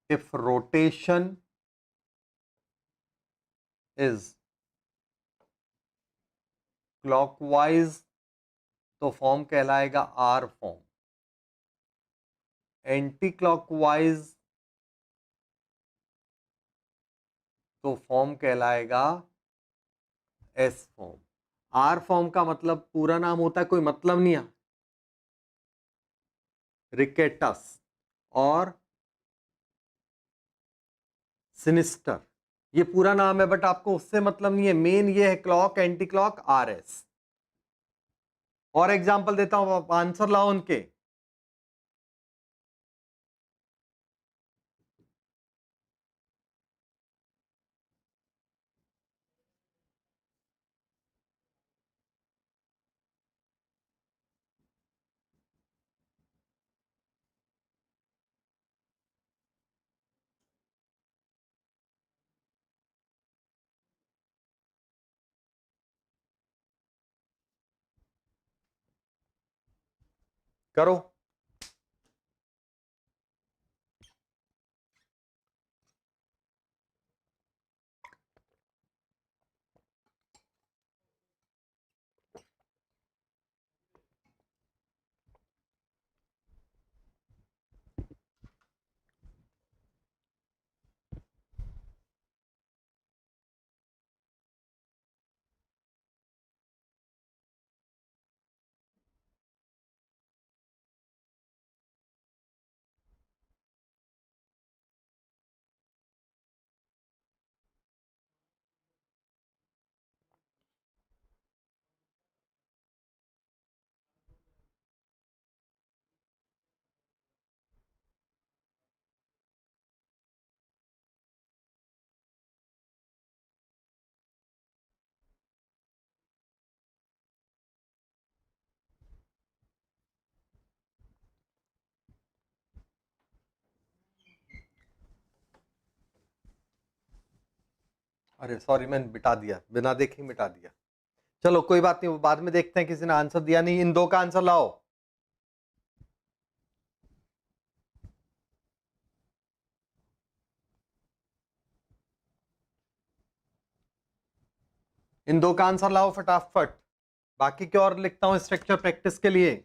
If rotation is clockwise तो फॉर्म कहलाएगा आर फॉर्म। एंटी क्लॉकवाइज तो फॉर्म कहलाएगा एस फॉर्म। आर फॉर्म का मतलब पूरा नाम होता है, कोई मतलब नहीं है, रिकेटस और सिनिस्टर, ये पूरा नाम है, बट आपको उससे मतलब नहीं है। मेन ये है clock, anti clock, R S. और एग्जांपल देता हूं, आप आंसर लाओ उनके। करो। अरे सॉरी, मैंने मिटा दिया, बिना देखे ही मिटा दिया। चलो कोई बात नहीं, वो बाद में देखते हैं, किसी ने आंसर दिया नहीं। इन दो का आंसर लाओ। इन दो का आंसर लाओ फटाफट, बाकी क्या और लिखता हूं स्ट्रक्चर प्रैक्टिस के लिए।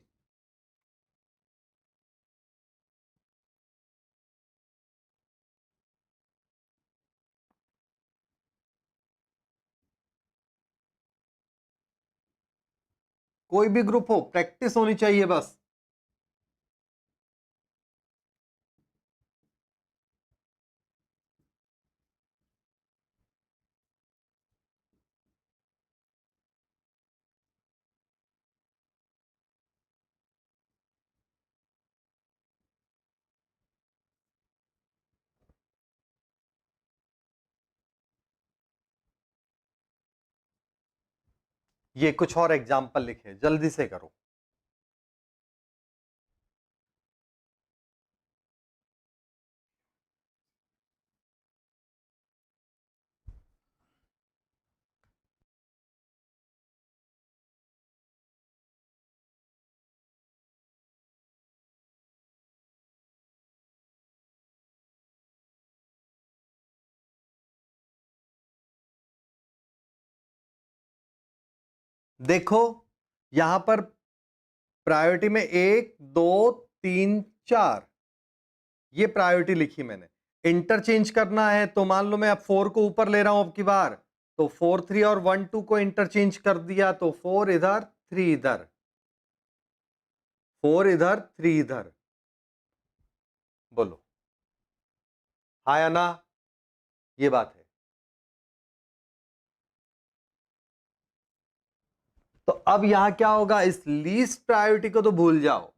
कोई भी ग्रुप हो, प्रैक्टिस होनी चाहिए बस। ये कुछ और एग्जाम्पल लिखे, जल्दी से करो। देखो यहां पर प्रायोरिटी में 1 2 3 4, ये प्रायोरिटी लिखी मैंने। इंटरचेंज करना है तो मान लो मैं अब 4 को ऊपर ले रहा हूं अब की बार, तो 4 3 और 1 2 को इंटरचेंज कर दिया, तो 4 इधर 3 इधर, 4 इधर 3 इधर। बोलो हाँ या ना, ये बात है। तो अब यहां क्या होगा, इस लीस्ट प्रायोरिटी को तो भूल जाओ,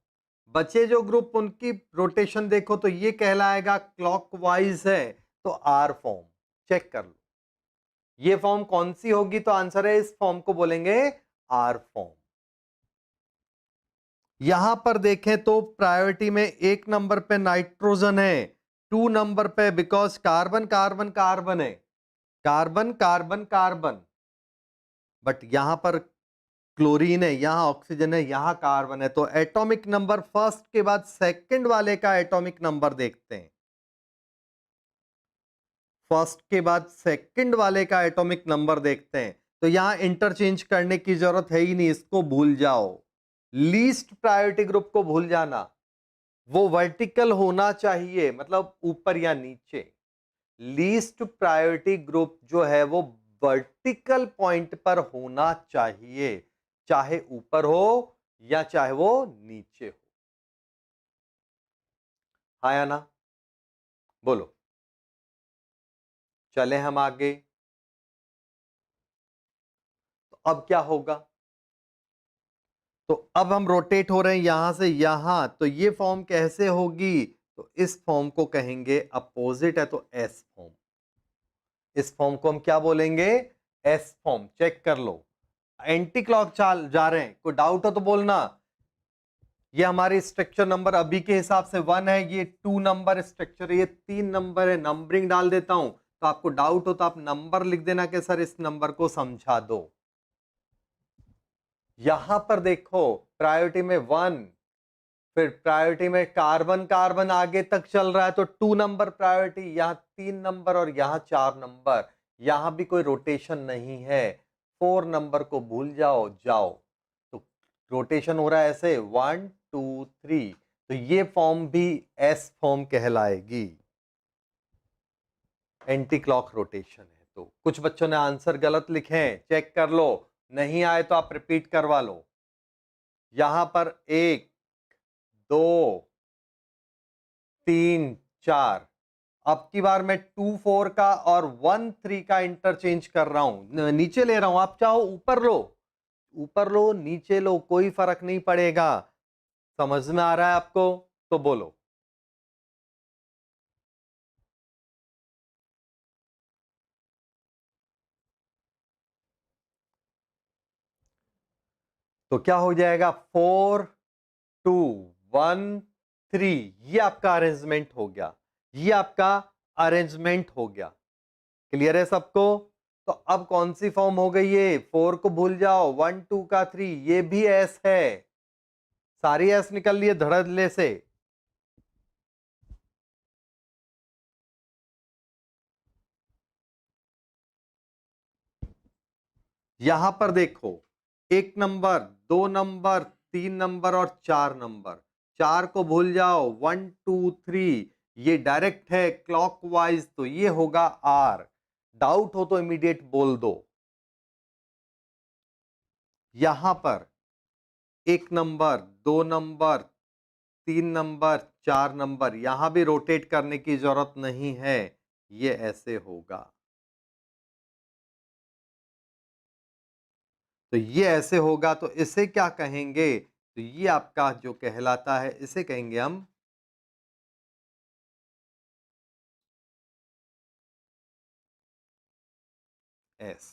बचे जो ग्रुप उनकी रोटेशन देखो तो ये कहलाएगा क्लॉकवाइज है, तो आर फॉर्म। चेक कर लो ये फॉर्म कौन सी होगी, तो आंसर है इस फॉर्म को बोलेंगे आर फॉर्म। यहां पर देखें तो प्रायोरिटी में 1 नंबर पे नाइट्रोजन है, 2 नंबर पे बिकॉज कार्बन कार्बन कार्बन है, कार्बन कार्बन कार्बन, बट यहां पर क्लोरीन है, यहां ऑक्सीजन है, यहां कार्बन है। तो एटॉमिक नंबर फर्स्ट के बाद सेकंड वाले का एटॉमिक नंबर देखते हैं, फर्स्ट के बाद सेकंड वाले का एटॉमिक नंबर देखते हैं। तो यहां इंटरचेंज करने की जरूरत है ही नहीं, इसको भूल जाओ। लीस्ट प्रायोरिटी ग्रुप को भूल जाना, वो वर्टिकल होना चाहिए, मतलब ऊपर या नीचे। लीस्ट प्रायोरिटी ग्रुप जो है वो वर्टिकल पॉइंट पर होना चाहिए, चाहे ऊपर हो या चाहे वो नीचे हो। हाँ या ना, बोलो। चले हम आगे, तो अब क्या होगा, तो अब हम रोटेट हो रहे हैं यहां से यहां, तो ये फॉर्म कैसे होगी, तो इस फॉर्म को कहेंगे अपोजिट है, तो एस फॉर्म। इस फॉर्म को हम क्या बोलेंगे, एस फॉर्म। चेक कर लो, एंटी क्लॉक चाल जा रहे हैं, कोई डाउट हो तो बोलना। ये हमारे स्ट्रक्चर नंबर अभी के हिसाब से 1 है, ये 2 नंबर स्ट्रक्चर है, ये 3 नंबर है। नंबरिंग डाल देता हूं, तो आपको डाउट हो तो आप नंबर लिख देना कि सर इस नंबर को समझा दो। यहां पर देखो प्रायोरिटी में 1, फिर प्रायोरिटी में कार्बन कार्बन आगे तक चल रहा है, तो 2 नंबर प्रायोरिटी, यहां 3 नंबर और यहां 4 नंबर, यहां भी कोई रोटेशन नहीं है। 4 नंबर को भूल जाओ, जाओ। तो रोटेशन हो रहा है ऐसे 1 2 3, तो ये फॉर्म भी एस फॉर्म कहलाएगी, एंटी क्लॉक रोटेशन है। तो कुछ बच्चों ने आंसर गलत लिखे हैं, चेक कर लो, नहीं आए तो आप रिपीट करवा लो। यहां पर 1 2 3 4, अब की बार मैं 2 4 का और 1 3 का इंटरचेंज कर रहा हूं, नीचे ले रहा हूं, आप चाहो ऊपर लो, ऊपर लो नीचे लो, कोई फर्क नहीं पड़ेगा। समझ में आ रहा है आपको, तो बोलो। तो क्या हो जाएगा, 4 2 1 3, ये आपका अरेंजमेंट हो गया, ये आपका अरेंजमेंट हो गया। क्लियर है सबको, तो अब कौन सी फॉर्म हो गई ये? 4 को भूल जाओ, 1 2 का 3, ये भी एस है। सारी एस निकल लिए धड़ल्ले से। यहां पर देखो, 1 नंबर, 2 नंबर, 3 नंबर और 4 नंबर। 4 को भूल जाओ, 1 2 3, ये डायरेक्ट है क्लॉकवाइज, तो ये होगा आर। डाउट हो तो इमीडिएट बोल दो। यहां पर 1 नंबर, 2 नंबर, 3 नंबर, 4 नंबर, यहां भी रोटेट करने की जरूरत नहीं है, ये ऐसे होगा। तो ये ऐसे होगा, तो इसे क्या कहेंगे? तो ये आपका जो कहलाता है, इसे कहेंगे हम एस।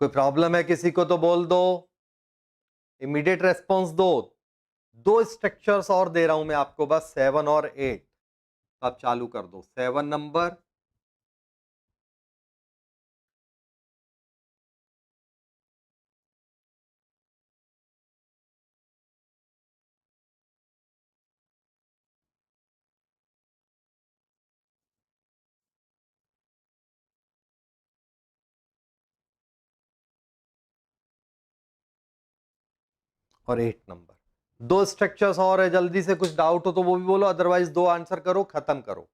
कोई प्रॉब्लम है किसी को तो बोल दो, इमीडिएट रेस्पॉन्स दो। दो स्ट्रक्चर्स और दे रहा हूं मैं आपको, बस 7 और 8। आप चालू कर दो। 7 नंबर, और 8 नंबर। दो स्ट्रक्चर्स और है, जल्दी से कुछ डाउट हो तो वो भी बोलो, अदरवाइज दो आंसर करो, खत्म करो।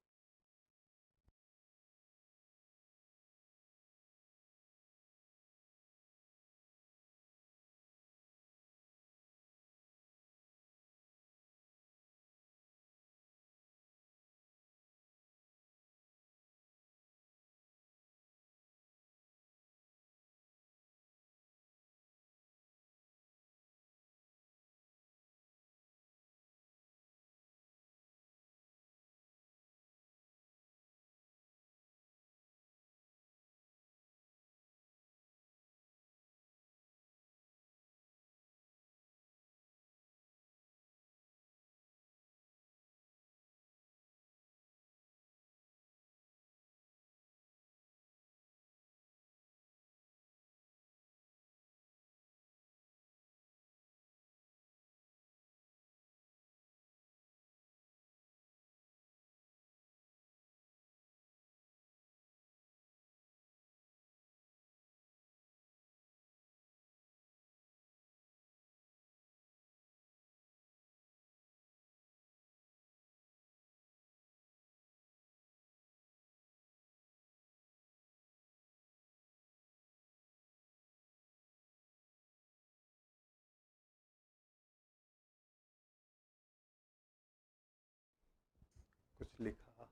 कुछ लिखा,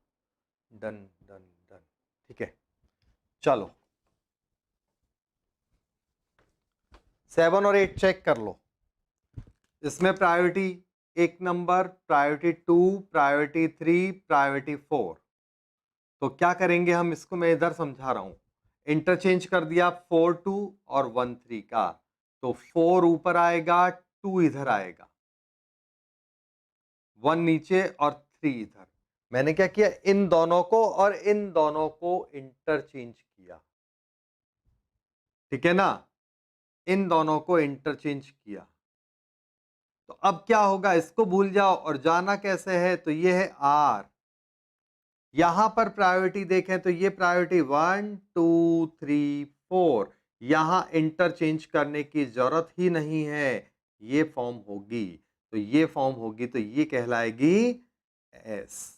डन डन डन, ठीक है। चलो 7 और 8 चेक कर लो। इसमें priority 1 number, priority 2, priority 3, priority 4। तो क्या करेंगे हम इसको, मैं इधर समझा रहा हूं। इंटरचेंज कर दिया 4 2 और 1 3 का, तो 4 ऊपर आएगा, 2 इधर आएगा, 1 नीचे और 3 इधर। मैंने क्या किया, इन दोनों को और इन दोनों को इंटरचेंज किया, ठीक है ना? इन दोनों को इंटरचेंज किया। तो अब क्या होगा, इसको भूल जाओ और जाना कैसे है, तो ये है आर। यहां पर प्रायोरिटी देखें तो ये प्रायोरिटी 1 2 3 4, यहां इंटरचेंज करने की जरूरत ही नहीं है, ये फॉर्म होगी। तो ये फॉर्म होगी, तो ये कहलाएगी एस,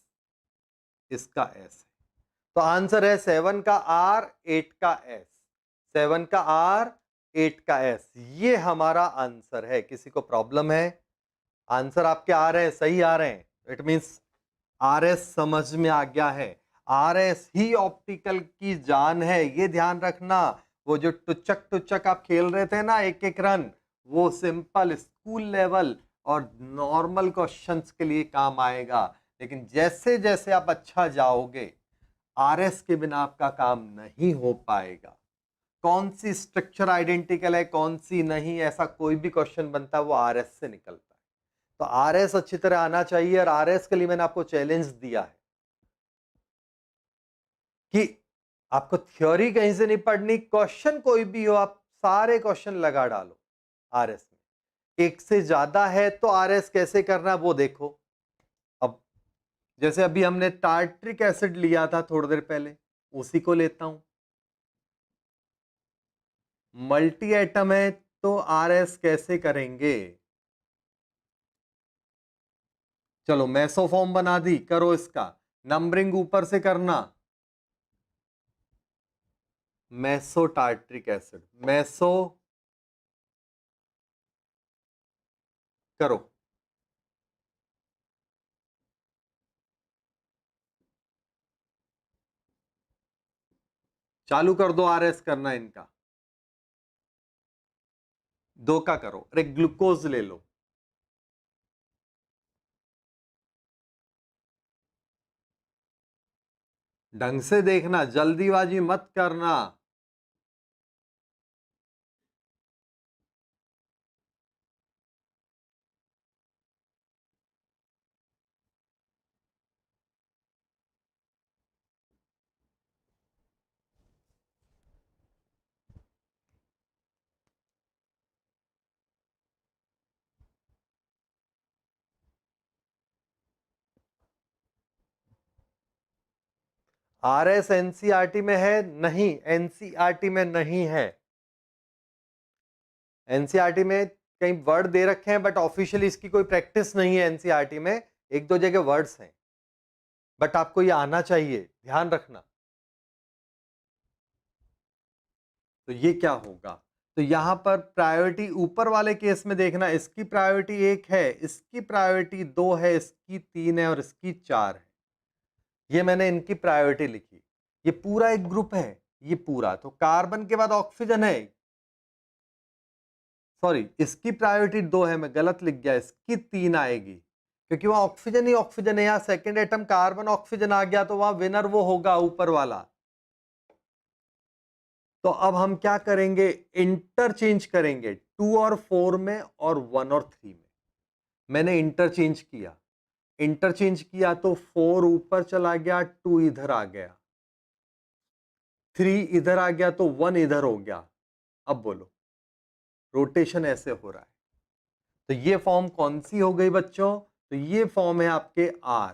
इसका एस। तो आंसर है 7 का आर, 8 का एस। 7 का आर, 8 का एस, ये हमारा आंसर है। किसी को प्रॉब्लम है? आंसर आपके आ रहे हैं, सही आ रहे हैं, इट मींस आरएस समझ में आ गया है। आरएस ही ऑप्टिकल की जान है, ये ध्यान रखना। वो जो टुचक टुचक आप खेल रहे थे ना, एक एक रन, वो सिंपल स्कूल लेवल और नॉर्मल क्वेश्चंस के लिए काम आएगा, लेकिन जैसे जैसे आप अच्छा जाओगे, आरएस के बिना आपका काम नहीं हो पाएगा। कौन सी स्ट्रक्चर आइडेंटिकल है, कौन सी नहीं, ऐसा कोई भी क्वेश्चन बनता है वो आरएस से निकलता है। तो आरएस अच्छी तरह आना चाहिए, और आरएस के लिए मैंने आपको चैलेंज दिया है कि आपको थ्योरी कहीं से नहीं पढ़नी, क्वेश्चन कोई भी हो आप सारे क्वेश्चन लगा डालो आरएस में। एक से ज्यादा है तो आरएस कैसे करना है वो देखो। अब जैसे अभी हमने टार्ट्रिक एसिड लिया था थोड़ी देर पहले, उसी को लेता हूं। मल्टी एटम है तो आरएस कैसे करेंगे? चलो मेसोफॉर्म बना दी, करो इसका नंबरिंग ऊपर से करना। मेसो टार्ट्रिक एसिड, मेसो करो। चालू कर दो आरएस करना इनका। दो का करो। अरे ग्लूकोज ले लो। ढंग से देखना, जल्दीबाजी मत करना। आरएस एनसीईआरटी में है? नहीं, एनसीईआरटी में नहीं है। एनसीईआरटी में कई वर्ड दे रखे हैं बट ऑफिशियली इसकी कोई प्रैक्टिस नहीं है एनसीईआरटी में। एक दो जगह वर्ड्स हैं बट आपको ये आना चाहिए, ध्यान रखना। तो ये क्या होगा? तो यहां पर प्रायोरिटी ऊपर वाले केस में देखना, इसकी प्रायोरिटी 1 है, इसकी प्रायोरिटी 2 है, इसकी 3 है और इसकी 4 है। ये मैंने इनकी प्रायोरिटी लिखी। ये पूरा एक ग्रुप है, ये पूरा। तो कार्बन के बाद ऑक्सीजन है, सॉरी इसकी प्रायोरिटी 2 है, मैं गलत लिख गया, इसकी 3 आएगी क्योंकि वहां ऑक्सीजन ही ऑक्सीजन है। यहां सेकंड एटम कार्बन ऑक्सीजन आ गया तो वहां विनर वो होगा ऊपर वाला। तो अब हम क्या करेंगे? इंटरचेंज करेंगे 2 और 4 में और 1 और 3 में। मैंने इंटरचेंज किया, इंटरचेंज किया तो 4 ऊपर चला गया, 2 इधर आ गया, 3 इधर आ गया तो 1 इधर हो गया। अब बोलो, रोटेशन ऐसे हो रहा है। तो ये फॉर्म कौन सी हो गई बच्चों? तो ये फॉर्म है आपके आर।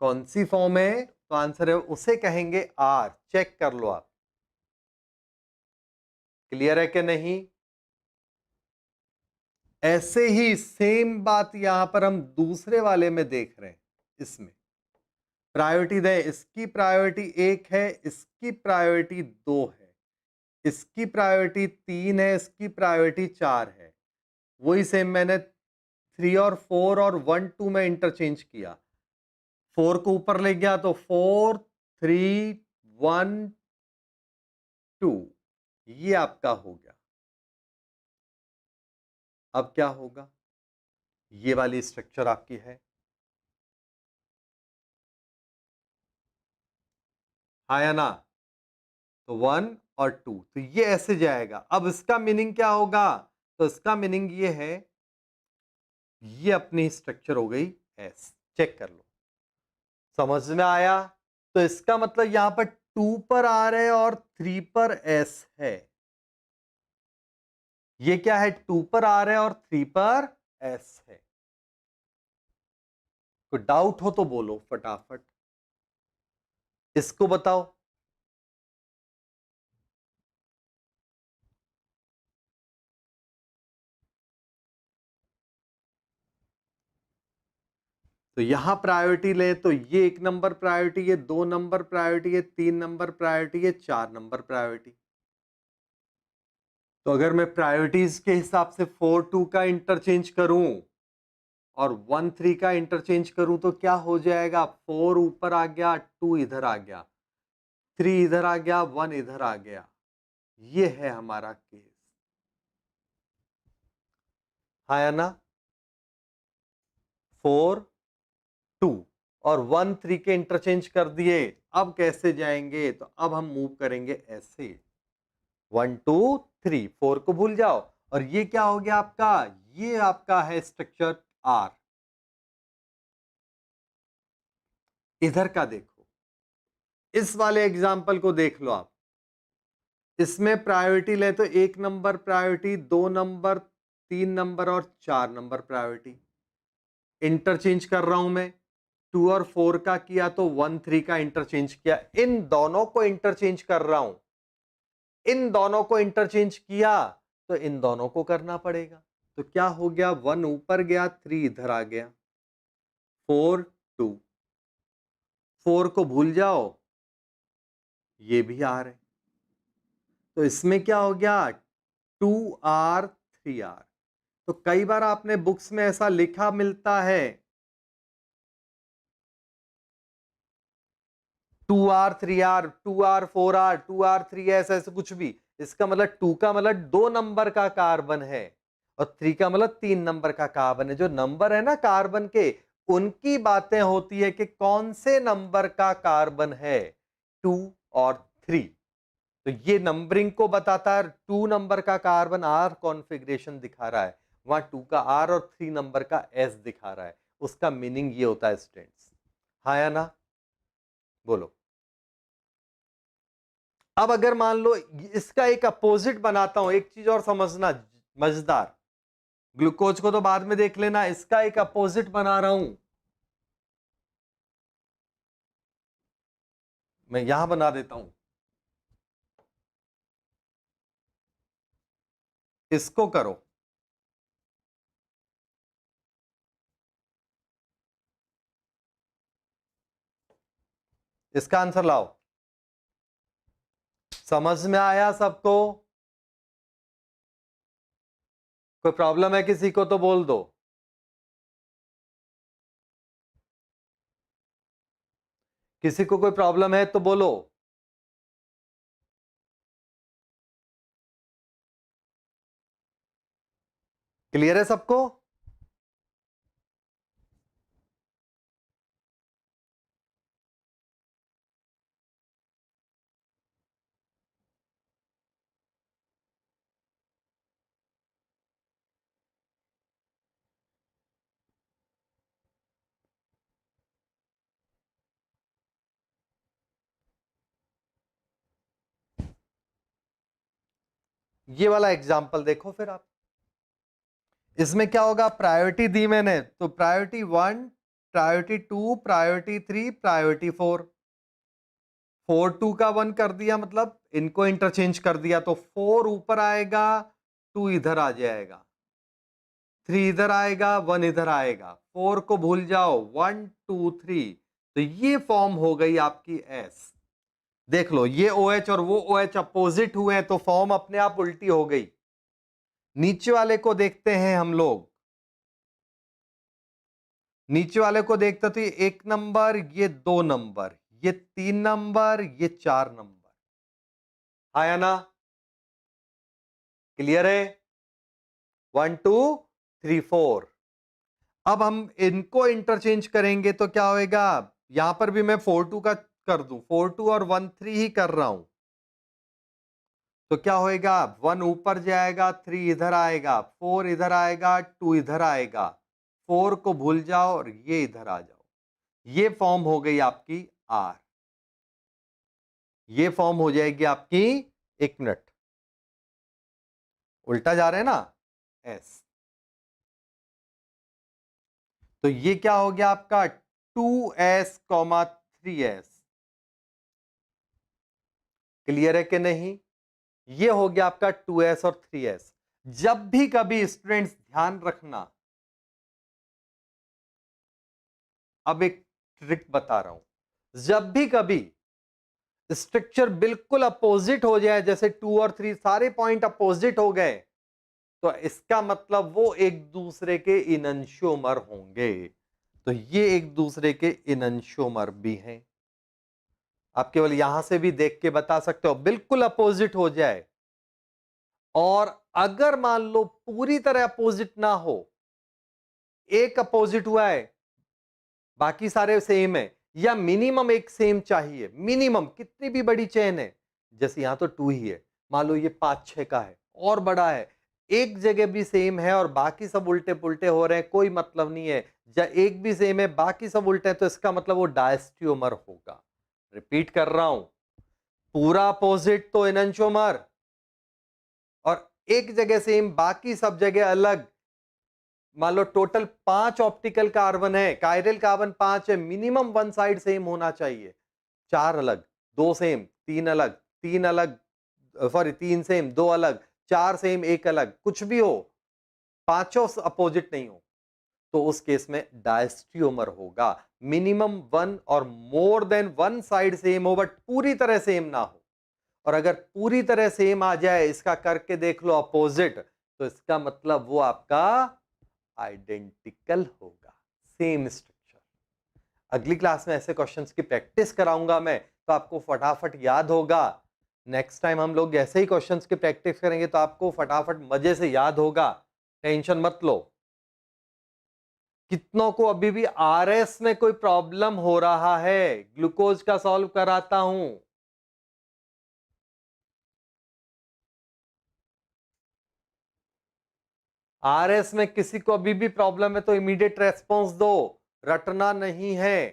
कौन सी फॉर्म है? तो आंसर है उसे कहेंगे आर। चेक कर लो आप, क्लियर है कि नहीं? ऐसे ही सेम बात यहां पर हम दूसरे वाले में देख रहे हैं। इसमें प्रायोरिटी दें, इसकी प्रायोरिटी 1 है, इसकी प्रायोरिटी 2 है, इसकी प्रायोरिटी 3 है, इसकी प्रायोरिटी 4 है। वही सेम मैंने 3 और 4 और 1 2 में इंटरचेंज किया। 4 को ऊपर ले गया तो 4 3 1 2, ये आपका हो गया। अब क्या होगा? ये वाली स्ट्रक्चर आपकी है, हाँ या ना? तो 1 और 2, तो ये ऐसे जाएगा। अब इसका मीनिंग क्या होगा? तो इसका मीनिंग ये है, ये अपनी स्ट्रक्चर हो गई एस। चेक कर लो, समझ में आया? तो इसका मतलब यहां पर 2 पर आर है और 3 पर एस है। ये क्या है? 2 पर आर है और 3 पर एस है। कोई डाउट हो तो बोलो फटाफट, इसको बताओ। तो यहां प्रायोरिटी ले तो ये 1 नंबर प्रायोरिटी, ये 2 नंबर प्रायोरिटी, ये 3 नंबर प्रायोरिटी, ये 4 नंबर प्रायोरिटी। तो अगर मैं प्रायोरिटीज के हिसाब से 4 2 का इंटरचेंज करूं और 1 3 का इंटरचेंज करूं तो क्या हो जाएगा? 4 ऊपर आ गया, 2 इधर आ गया, 3 इधर आ गया, 1 इधर आ गया। ये है हमारा केस, हाँ या ना? 4 2 और 1 3 के इंटरचेंज कर दिए। अब कैसे जाएंगे? तो अब हम मूव करेंगे ऐसे, 1 2 3, 4 को भूल जाओ। और ये क्या हो गया आपका? ये आपका है स्ट्रक्चर आर। इधर का देखो, इस वाले एग्जाम्पल को देख लो आप, इसमें प्रायोरिटी ले तो 1 नंबर प्रायोरिटी, 2 नंबर, 3 नंबर और 4 नंबर प्रायोरिटी। इंटरचेंज कर रहा हूं मैं, 2 और 4 का किया तो 1 3 का इंटरचेंज किया। इन दोनों को इंटरचेंज कर रहा हूं, इन दोनों को इंटरचेंज किया तो इन दोनों को करना पड़ेगा। तो क्या हो गया, 1 ऊपर गया, 3 इधर आ गया, 4 2। 4 को भूल जाओ, ये भी आ रहे, तो इसमें क्या हो गया, 2R 3R। तो कई बार आपने बुक्स में ऐसा लिखा मिलता है 2R 3R, 2R 4R, 2R 3S, ऐसे कुछ भी। इसका मतलब 2 का मतलब 2 नंबर का कार्बन है और 3 का मतलब 3 नंबर का कार्बन है। जो नंबर है ना कार्बन के, उनकी बातें होती है कि कौन से नंबर का कार्बन है, 2 और 3। तो ये नंबरिंग को बताता है। 2 नंबर का कार्बन R कॉन्फ़िगरेशन दिखा रहा है, वहां 2 का R और 3 नंबर का S दिखा रहा है। उसका मीनिंग ये होता है स्टूडेंट्स, हाँ या ना, बोलो। अब अगर मान लो इसका एक अपोजिट बनाता हूं, एक चीज और समझना मजेदार, ग्लूकोज को तो बाद में देख लेना, इसका एक अपोजिट बना रहा हूं, मैं यहां बना देता हूं, इसको करो, इसका आंसर लाओ। समझ में आया सबको? कोई प्रॉब्लम है किसी को तो बोल दो। किसी को कोई प्रॉब्लम है तो बोलो। क्लियर है सबको? ये वाला एग्जाम्पल देखो फिर आप, इसमें क्या होगा, प्रायोरिटी दी मैंने तो प्रायोरिटी 1, प्रायोरिटी 2, प्रायोरिटी 3, प्रायोरिटी 4। 4 2 का 1 कर दिया, मतलब इनको इंटरचेंज कर दिया, तो 4 ऊपर आएगा, 2 इधर आ जाएगा, 3 इधर आएगा, 1 इधर आएगा, 4 को भूल जाओ, 1 2 3। तो ये फॉर्म हो गई आपकी एस। देख लो, ये OH और वो OH अपोजिट हुए हैं तो फॉर्म अपने आप उल्टी हो गई। नीचे वाले को देखते हैं हम लोग, नीचे वाले को देखते तो ये 1 नंबर, ये 2 नंबर, ये 3 नंबर, ये 4 नंबर, आया ना? क्लियर है? 1 2 3 4। अब हम इनको इंटरचेंज करेंगे तो क्या होएगा, यहां पर भी मैं 4 2 का कर दूं, 4 2 और 1 3 ही कर रहा हूं, तो क्या होएगा, 1 ऊपर जाएगा, 3 इधर आएगा, 4 इधर आएगा, 2 इधर आएगा, 4 को भूल जाओ और ये इधर आ जाओ। ये फॉर्म हो गई आपकी आर, ये फॉर्म हो जाएगी आपकी, 1 मिनट, उल्टा जा रहे हैं ना, एस। तो ये क्या हो गया आपका, 2s 3s। क्लियर है कि नहीं? ये हो गया आपका 2s और 3s। जब भी कभी स्टूडेंट्स ध्यान रखना, अब एक ट्रिक बता रहा हूं, जब भी कभी स्ट्रक्चर बिल्कुल अपोजिट हो जाए, जैसे 2 और 3 सारे पॉइंट अपोजिट हो गए, तो इसका मतलब वो एक दूसरे के इनंशोमर होंगे। तो ये एक दूसरे के इनंशोमर भी हैं। आप केवल यहां से भी देख के बता सकते हो, बिल्कुल अपोजिट हो जाए, और अगर मान लो पूरी तरह अपोजिट ना हो, एक अपोजिट हुआ है बाकी सारे सेम है, या मिनिमम एक सेम चाहिए, मिनिमम कितनी भी बड़ी चेन है, जैसे यहां तो 2 ही है, मान लो ये 5 6 का है और बड़ा है, एक जगह भी सेम है और बाकी सब उल्टे पुल्टे हो रहे हैं, कोई मतलब नहीं है। एक भी सेम है बाकी सब उल्टे हैं, तो इसका मतलब वो डायस्टियोमर होगा। रिपीट कर रहा हूं, पूरा अपोजिट तो एनंचोमर, और एक जगह सेम बाकी सब जगह अलग। मान लो टोटल 5 ऑप्टिकल कार्बन है, कायरल कार्बन 5 है, मिनिमम वन साइड सेम होना चाहिए। 4 अलग, 2 सेम, 3 अलग, 3 अलग, सॉरी 3 सेम, 2 अलग, 4 सेम, 1 अलग, कुछ भी हो, पांचों अपोजिट नहीं हो, तो उस केस में डायस्ट्रियोमर होगा। मिनिमम वन और more than one side same हो, बट पूरी तरह सेम ना हो। और अगर पूरी तरह सेम आ जाए, इसका करके देख लो अपोजिट, तो इसका मतलब वो आपका आइडेंटिकल होगा, सेम स्ट्रक्चर। अगली क्लास में ऐसे क्वेश्चंस की प्रैक्टिस कराऊंगा मैं, तो आपको फटाफट याद होगा। नेक्स्ट टाइम हम लोग ऐसे ही क्वेश्चंस की प्रैक्टिस करेंगे, तो आपको फटाफट मजे से याद होगा, टेंशन मत लो। कितनों को अभी भी आरएस में कोई प्रॉब्लम हो रहा है? ग्लूकोज का सॉल्व कराता हूं। आरएस में किसी को अभी भी प्रॉब्लम है तो इमीडिएट रेस्पॉन्स दो, रटना नहीं है।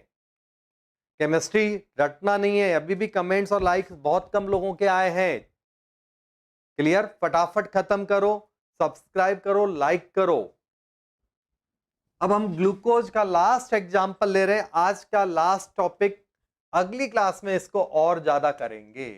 केमिस्ट्री रटना नहीं है। अभी भी कमेंट्स और लाइक्स बहुत कम लोगों के आए हैं। क्लियर? फटाफट खत्म करो, सब्सक्राइब करो, लाइक करो। अब हम ग्लूकोज का लास्ट एग्जांपल ले रहे हैं, आज का लास्ट टॉपिक। अगली क्लास में इसको और ज्यादा करेंगे।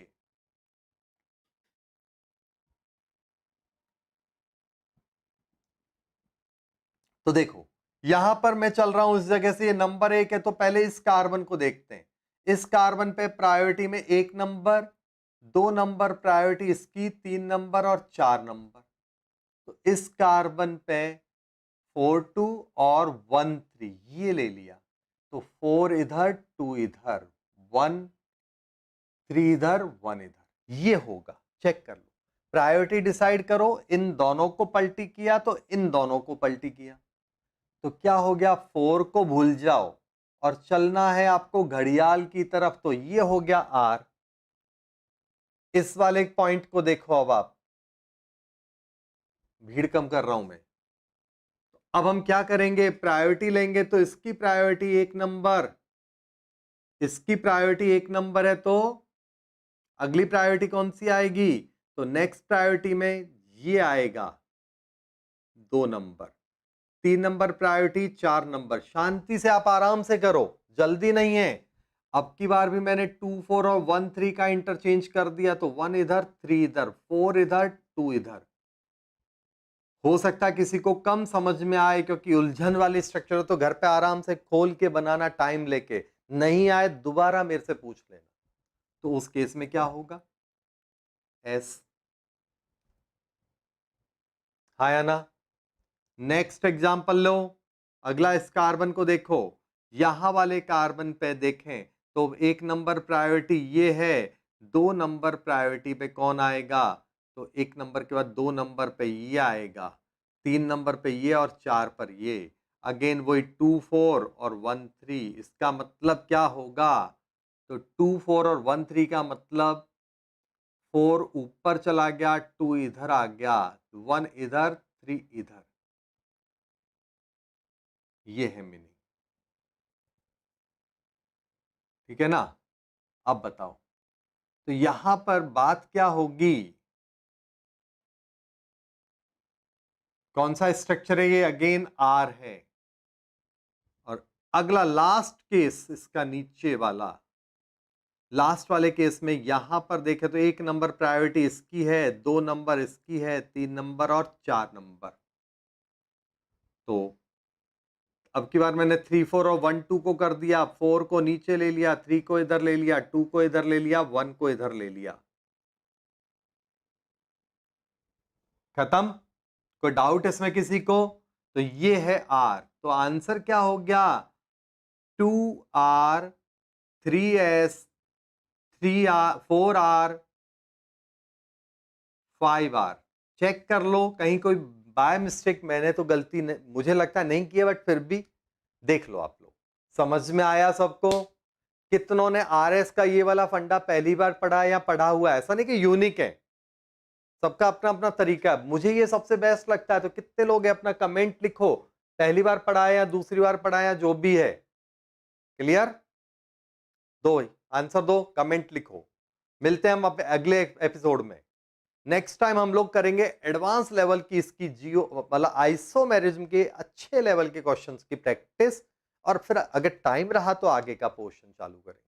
तो देखो, यहां पर मैं चल रहा हूं इस जगह से, ये नंबर 1 है, तो पहले इस कार्बन को देखते हैं। इस कार्बन पे प्रायोरिटी में 1 नंबर, 2 नंबर प्रायोरिटी इसकी, 3 नंबर और 4 नंबर। तो इस कार्बन पे 4 2 और 1 3 ये ले लिया, तो 4 इधर, 2 इधर, 1 3 इधर, 1 इधर, ये होगा। चेक कर लो, प्रायोरिटी डिसाइड करो। इन दोनों को पलटी किया तो इन दोनों को पलटी किया, तो क्या हो गया, 4 को भूल जाओ और चलना है आपको घड़ियाल की तरफ, तो ये हो गया R। इस वाले पॉइंट को देखो, अब आप, भीड़ कम कर रहा हूं मैं। अब हम क्या करेंगे, प्रायोरिटी लेंगे, तो इसकी प्रायोरिटी 1 नंबर, इसकी प्रायोरिटी 1 नंबर है, तो अगली प्रायोरिटी कौन सी आएगी, तो नेक्स्ट प्रायोरिटी में ये आएगा 2 नंबर, 3 नंबर प्रायोरिटी, 4 नंबर। शांति से आप आराम से करो, जल्दी नहीं है। अब की बार भी मैंने 2 4 और 1 3 का इंटरचेंज कर दिया, तो 1 इधर, 3 इधर, 4 इधर, 2 इधर। हो सकता है किसी को कम समझ में आए, क्योंकि उलझन वाली स्ट्रक्चर, तो घर पे आराम से खोल के बनाना, टाइम लेके। नहीं आए दोबारा मेरे से पूछ लेना। तो उस केस में क्या होगा, एस। हाँ या ना? नेक्स्ट एग्जांपल लो, अगला इस कार्बन को देखो। यहां वाले कार्बन पे देखें तो 1 नंबर प्रायोरिटी ये है, 2 नंबर प्रायोरिटी पे कौन आएगा, तो 1 नंबर के बाद 2 नंबर पे ये आएगा, 3 नंबर पे ये और 4 पर ये। अगेन वही 2 4 और 1 3। इसका मतलब क्या होगा, तो 2 4 और 1 3 का मतलब 4 ऊपर चला गया, 2 इधर आ गया, 1 इधर, 3 इधर। ये है मीनिंग। ठीक है ना? अब बताओ, तो यहां पर बात क्या होगी, कौन सा स्ट्रक्चर है ये, अगेन आर है। और अगला लास्ट केस, इसका नीचे वाला लास्ट वाले केस में यहां पर देखें तो 1 नंबर प्रायोरिटी इसकी है, 2 नंबर इसकी है, 3 नंबर और 4 नंबर। तो अब की बार मैंने 3 4 और 1 2 को कर दिया, 4 को नीचे ले लिया, 3 को इधर ले लिया, 2 को इधर ले लिया, 1 को इधर ले लिया। खत्म? कोई डाउट इसमें किसी को? तो ये है आर, तो आंसर क्या हो गया, 2R 3S 3R 4R 5R। Check कर लो, कहीं कोई बाय मिस्टेक, मैंने तो गलती मुझे लगता नहीं किया, बट फिर भी देख लो आप लोग। समझ में आया सबको? कितनों ने आरएस का ये वाला फंडा पहली बार पढ़ा या पढ़ा हुआ है? ऐसा नहीं कि यूनिक है, सबका अपना अपना तरीका है। मुझे ये सबसे बेस्ट लगता है, तो कितने लोग हैं अपना कमेंट लिखो, पहली बार पढ़ा है या दूसरी बार पढ़ा है या जो भी है। क्लियर? दो भाई। आंसर दो, कमेंट लिखो। मिलते हैं हम अगले एपिसोड में। नेक्स्ट टाइम हम लोग करेंगे एडवांस लेवल की इसकी जियो मतलब आइसोमेरिज्म के अच्छे लेवल के क्वेश्चंस की प्रैक्टिस, और फिर अगर टाइम रहा तो आगे का पोर्शन चालू करेंगे।